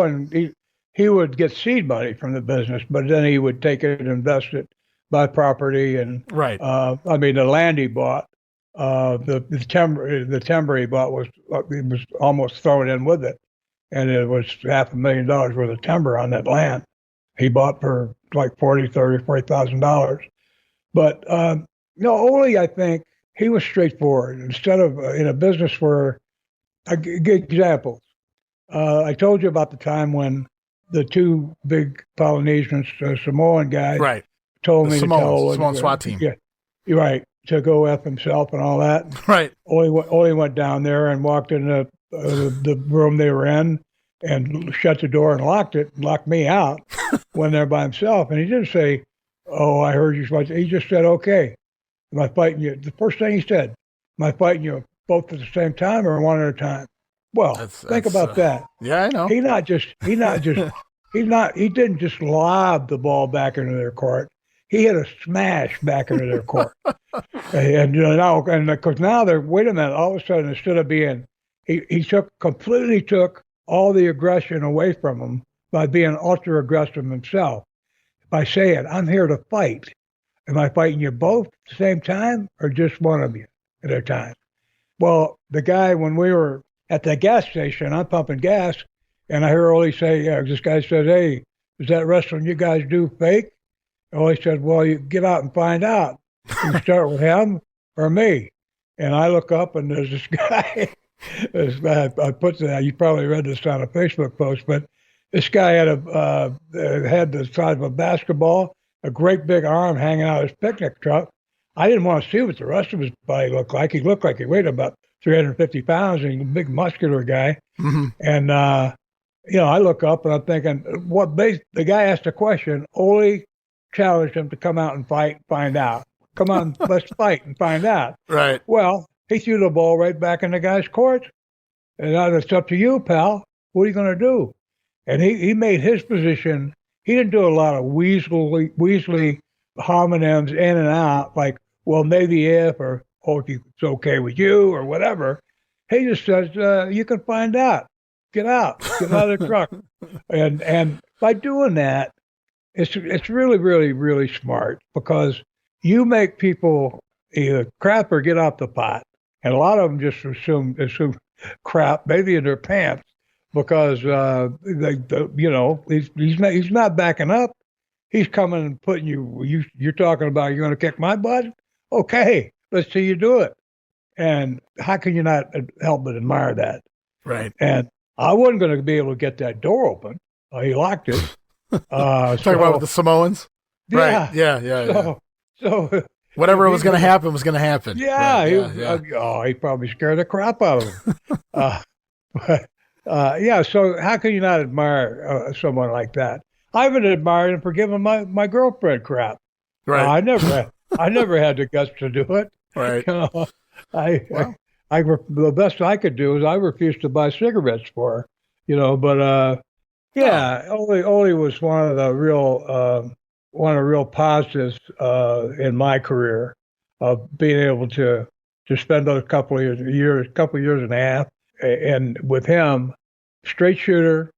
He would get seed money from the business, but then he would take it and invest it, buy property, and the land he bought, the timber he bought was almost thrown in with it, and it was $500,000 worth of timber on that land he bought for like $40,000. But Ole, I think he was straightforward. Instead of in a business where, I give examples. I told you about the time when the two big Polynesian Samoan guys told me to tell Samoan SWAT team. Yeah, you're right, to go F himself and all that. Right. Ole went down there and walked in the room they were in and shut the door and locked me out when they're by himself. And he didn't say, "Oh, I heard you." He just said, "Okay, am I fighting you?" The first thing he said, "Am I fighting you both at the same time or one at a time?" Well, think about that. Yeah, I know. He didn't just lob the ball back into their court. He hit a smash back into their court. Because now they're, wait a minute, all of a sudden, instead of being, he completely took all the aggression away from them by being ultra aggressive himself, by saying, "I'm here to fight. Am I fighting you both at the same time or just one of you at a time?" Well, the guy, when we were at the gas station, I'm pumping gas, and I hear Ole say, this guy says, "Hey, is that wrestling you guys do fake?" Ole said, "Well, you get out and find out. You start with him or me." And I look up, and there's this guy. I put that. You probably read this on a Facebook post, but this guy had had the size of a basketball, a great big arm hanging out of his picnic truck. I didn't want to see what the rest of his body looked like. He looked like he weighed about 350 pounds, and he's a big muscular guy. Mm-hmm. And, I look up and I'm thinking, the guy asked a question. Ole challenged him to come out and find out. Come on, let's fight and find out. Right. Well, he threw the ball right back in the guy's court. And now it's up to you, pal. What are you going to do? And he made his position. He didn't do a lot of weaselly homonyms in and out, like, "Well, maybe if," or "Oh, if it's okay with you," or whatever. He just says, "You can find out. Get out of the truck." And by doing that, it's really, really, really smart, because you make people either crap or get off the pot. And a lot of them just assume crap, maybe in their pants, because he's not backing up. He's coming and putting you're talking about, "You're going to kick my butt? Okay, let's see you do it." And how can you not help but admire that? Right. And I wasn't going to be able to get that door open. He locked it. Talking about with the Samoans? Yeah. Right. Yeah. So whatever was going to happen was going to happen. Yeah. He probably scared the crap out of him. Yeah, so how can you not admire someone like that? I even admired him for giving my girlfriend crap. Right. I never had the guts to do it. Right. You know, I, I, Well, the best I could do is I refused to buy cigarettes for her. But no. yeah, Ole was one of the real positives in my career of being able to spend those couple of years and a half, and with him, straight shooter.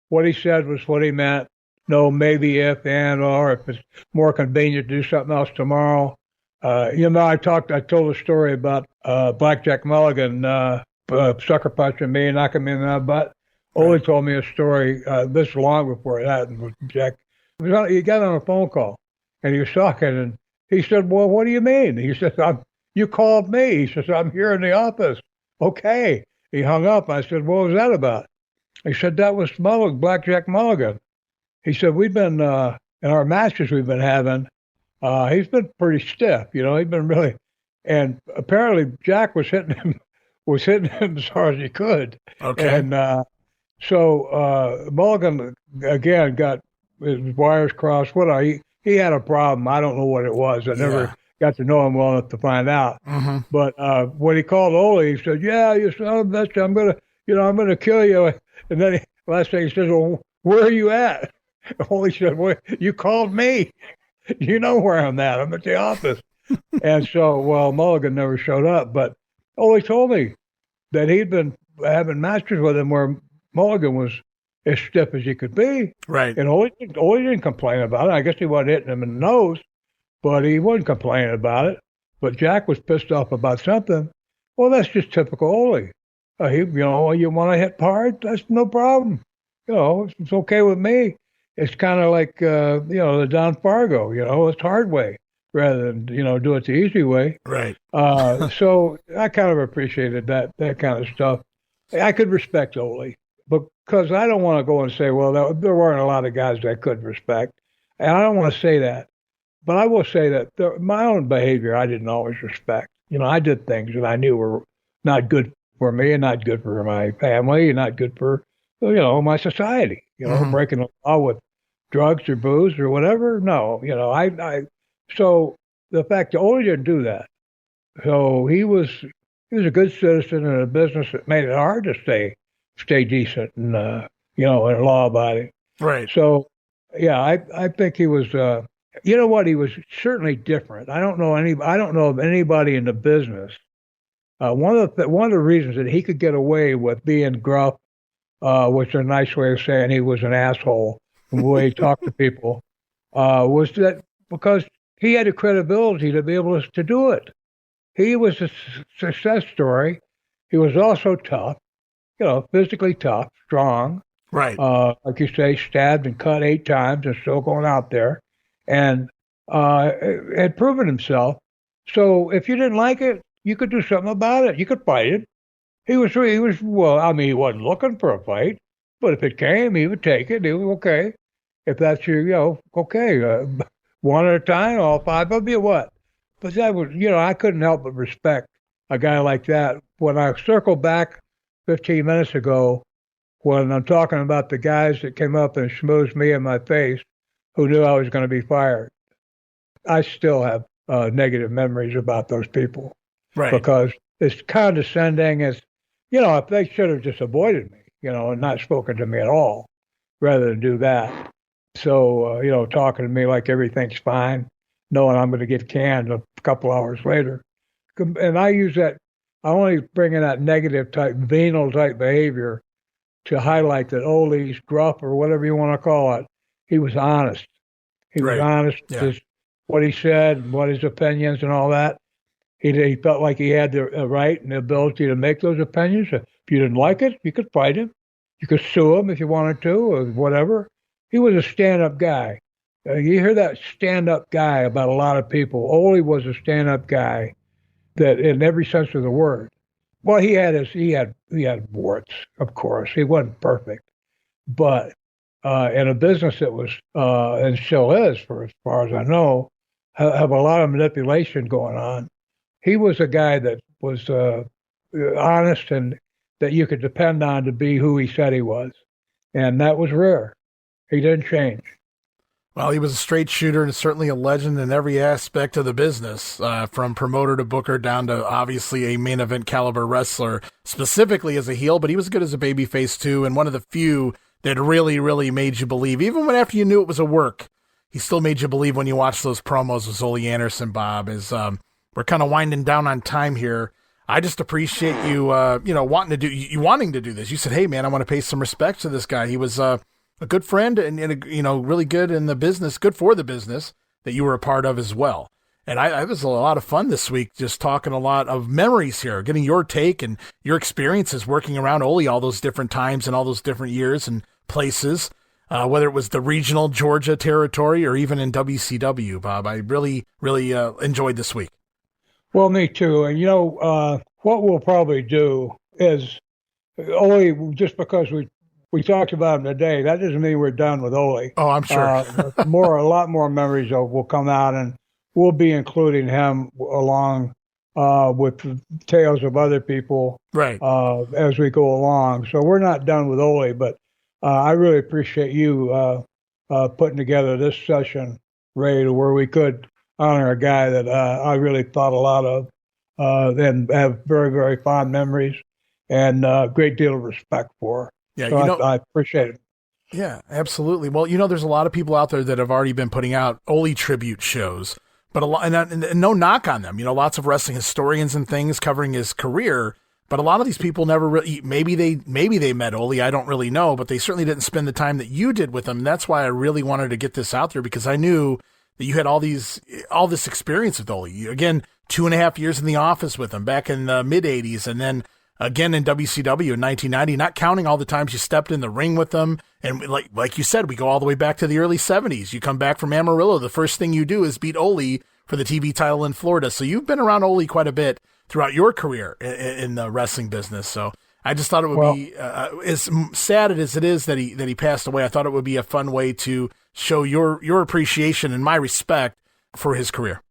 What he said was what he meant. No, maybe if and or if it's more convenient to do something else tomorrow. I told a story about Blackjack Mulligan sucker punching me and knocking me in the butt. Ole Right. told me a story this long before that, and Jack. He got on a phone call, and he was talking, and he said, "Well, what do you mean?" He said, "You called me." He says, "I'm here in the office." Okay. He hung up. I said, "What was that about?" He said, "That was Blackjack Mulligan." He said, "We've been in our matches we've been having. He's been pretty stiff, He's been really, and apparently Jack was hitting him as hard as he could, Okay. and so Mulligan again got his wires crossed. He had a problem. I don't know what it was. I never Yeah. got to know him well enough to find out. Mm-hmm. But when he called Ole, he said, "Yeah, you son of a bitch, I'm gonna kill you." And then last thing he says, "Well, where are you at?" Ole said, "Well, you called me. You know where I'm at. I'm at the office." And so, well, Mulligan never showed up. But Ole told me that he'd been having matches with him where Mulligan was as stiff as he could be. Right. And Ole didn't complain about it. I guess he wasn't hitting him in the nose, but he wasn't complaining about it. But Jack was pissed off about something. Well, that's just typical Ole. You want to hit hard? That's no problem. It's okay with me. It's kind of like, the Don Fargo, it's hard way rather than, do it the easy way. Right. So I kind of appreciated that kind of stuff. I could respect Ole because I don't want to go and say, well, there weren't a lot of guys that I could respect. And I don't want to say that. But I will say that my own behavior, I didn't always respect. I did things that I knew were not good for me and not good for my family and not good for, my society. Mm-hmm. Breaking the law with drugs or booze or whatever. No, so the fact that Ole didn't do that. So he was a good citizen in a business that made it hard to stay decent and, and law abiding. Right. So, yeah, I think he was. You know what? He was certainly different. I don't know of anybody in the business. One of the reasons that he could get away with being gruff, which is a nice way of saying he was an asshole, the way he talked to people, was that because he had the credibility to be able to do it. He was a success story. He was also tough, physically tough, strong. Right. Like you say, stabbed and cut 8 times and still going out there, and had proven himself. So if you didn't like it, you could do something about it. You could fight it. He was well. I mean, he wasn't looking for a fight, but if it came, he would take it. He was okay. If that's okay. One at a time, all 5 of you, what? But that was, I couldn't help but respect a guy like that. When I circle back 15 minutes ago, when I'm talking about the guys that came up and schmoozed me in my face, who knew I was going to be fired, I still have negative memories about those people. Right. Because it's condescending. If they should have just avoided me, and not spoken to me at all, rather than do that. So, talking to me like everything's fine, knowing I'm going to get canned a couple hours later. And I only bring in that negative type, venal type behavior to highlight that Ole's gruff or whatever you want to call it. He was honest. He was honest with what he said and what his opinions and all that. He felt like he had the right and the ability to make those opinions. If you didn't like it, you could fight him. You could sue him if you wanted to or whatever. He was a stand-up guy. You hear that stand-up guy about a lot of people. Ole was a stand-up guy that, in every sense of the word. Well, he had warts, of course. He wasn't perfect, but in a business that was and still is, for as far as I know, have a lot of manipulation going on. He was a guy that was honest, and that you could depend on to be who he said he was. And that was rare. He didn't change. Well, he was a straight shooter and certainly a legend in every aspect of the business, from promoter to booker down to obviously a main event caliber wrestler, specifically as a heel, but he was good as a babyface too, and one of the few that really, really made you believe, even when after you knew it was a work, he still made you believe when you watched those promos with Ole Anderson, Bob. We're kind of winding down on time here. I just appreciate you, wanting to do this. You said, hey man, I want to pay some respect to this guy. He was, a good friend and really good in the business, good for the business that you were a part of as well. And I was a lot of fun this week, just talking a lot of memories here, getting your take and your experiences working around Ole all those different times and all those different years and places, whether it was the regional Georgia territory or even in WCW, Bob. I really, really enjoyed this week. Well, me too. And, what we'll probably do is Ole, just because we talked about him today, that doesn't mean we're done with Ole. Oh, I'm sure. A lot more memories will come out, and we'll be including him along with tales of other people, right, as we go along. So we're not done with Ole, but I really appreciate you putting together this session, Ray, to where we could honor a guy that I really thought a lot of and have very, very fond memories and a great deal of respect for. Yeah, so I appreciate it. Yeah, absolutely. Well, there's a lot of people out there that have already been putting out Ole tribute shows, but and no knock on them. Lots of wrestling historians and things covering his career, but a lot of these people never really. Maybe they met Ole. I don't really know, but they certainly didn't spend the time that you did with him. And that's why I really wanted to get this out there, because I knew that you had all this experience with Ole. Again, 2.5 years in the office with him back in the mid '80s, and then again in WCW in 1990, not counting all the times you stepped in the ring with them. And like you said, we go all the way back to the early 70s. You come back from Amarillo, the first thing you do is beat Ole for the TV title in Florida. So you've been around Ole quite a bit throughout your career in the wrestling business. So I just thought it would be, as sad as it is that he passed away, I thought it would be a fun way to show your appreciation and my respect for his career.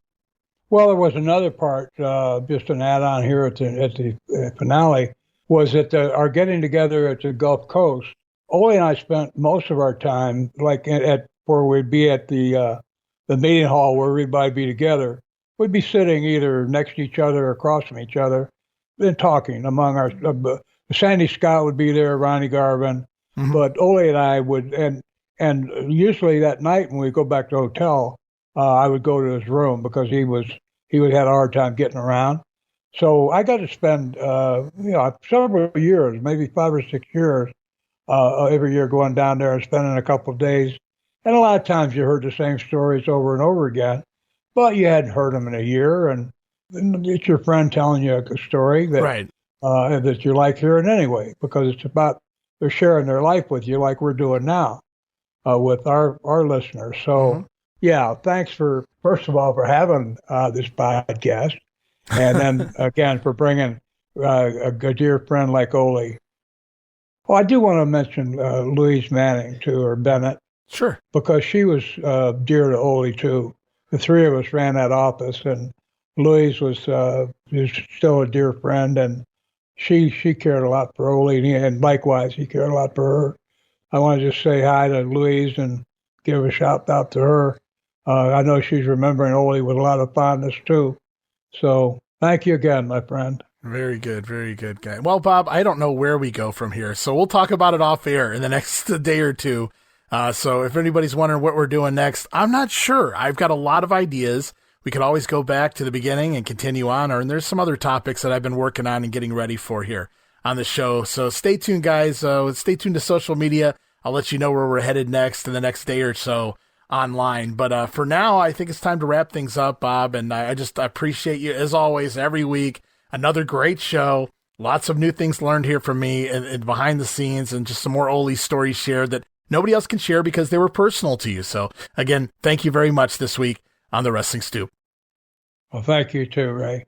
Well, there was another part, just an add-on here at the finale, was that our getting together at the Gulf Coast. Ole and I spent most of our time, like where we'd be at the meeting hall where everybody'd be together. We'd be sitting either next to each other or across from each other, and talking among our. Sandy Scott would be there, Ronnie Garvin, but Ole and I would, and usually that night when we go back to the hotel, I would go to his room because he would have a hard time getting around. So I got to spend, several years, maybe 5 or 6 years, every year going down there and spending a couple of days. And a lot of times you heard the same stories over and over again, but you hadn't heard them in a year. And it's your friend telling you a story that, right. That you like hearing anyway, because it's about they're sharing their life with you like we're doing now with our listeners. So, yeah, thanks first of all, for having this podcast. And then, again, for bringing a dear friend like Ole. Well, I do want to mention Louise Manning, too, or Bennett. Sure. Because she was dear to Ole, too. The three of us ran that office, and Louise was still a dear friend, and she cared a lot for Ole, and likewise, he cared a lot for her. I want to just say hi to Louise and give a shout out to her. I know she's remembering Ole with a lot of fondness, too. So thank you again, my friend. Very good guy. Well, Bob, I don't know where we go from here, so we'll talk about it off air in the next day or two. So if anybody's wondering what we're doing next, I'm not sure. I've got a lot of ideas. We could always go back to the beginning and continue on, and there's some other topics that I've been working on and getting ready for here on the show. So stay tuned, guys. Stay tuned to social media. I'll let you know where we're headed next in the next day or so online. But for now, I think it's time to wrap things up, Bob. And I appreciate you, as always, every week. Another great show. Lots of new things learned here from me and behind the scenes, and just some more Ole stories shared that nobody else can share because they were personal to you. So, again, thank you very much this week on the Wrestling Stoop. Well, thank you too, Ray.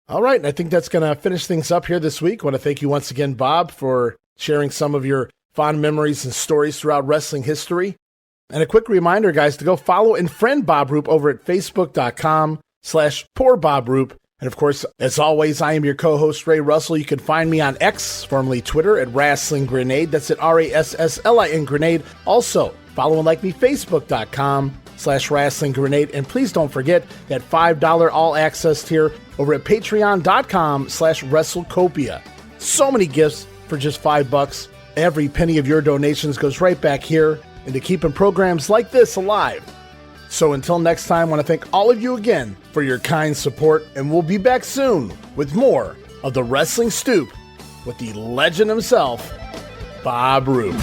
All right, and I think that's going to finish things up here this week. I want to thank you once again, Bob, for sharing some of your fond memories and stories throughout wrestling history. And a quick reminder, guys, to go follow and friend Bob Roop over at facebook.com/poorBobRoop. And of course, as always, I am your co-host, Ray Russell. You can find me on X, formerly Twitter, at Wrestling Grenade. That's at RASSLIN Grenade. Also, follow and like me, Facebook.com/Wrestling Grenade. And please don't forget that $5 all-access tier over at Patreon.com/WrestleCopia. So many gifts for just $5. Every penny of your donations goes right back here into keeping programs like this alive. So until next time, I want to thank all of you again for your kind support, and we'll be back soon with more of the Wrestling Stoop with the legend himself, Bob Roop.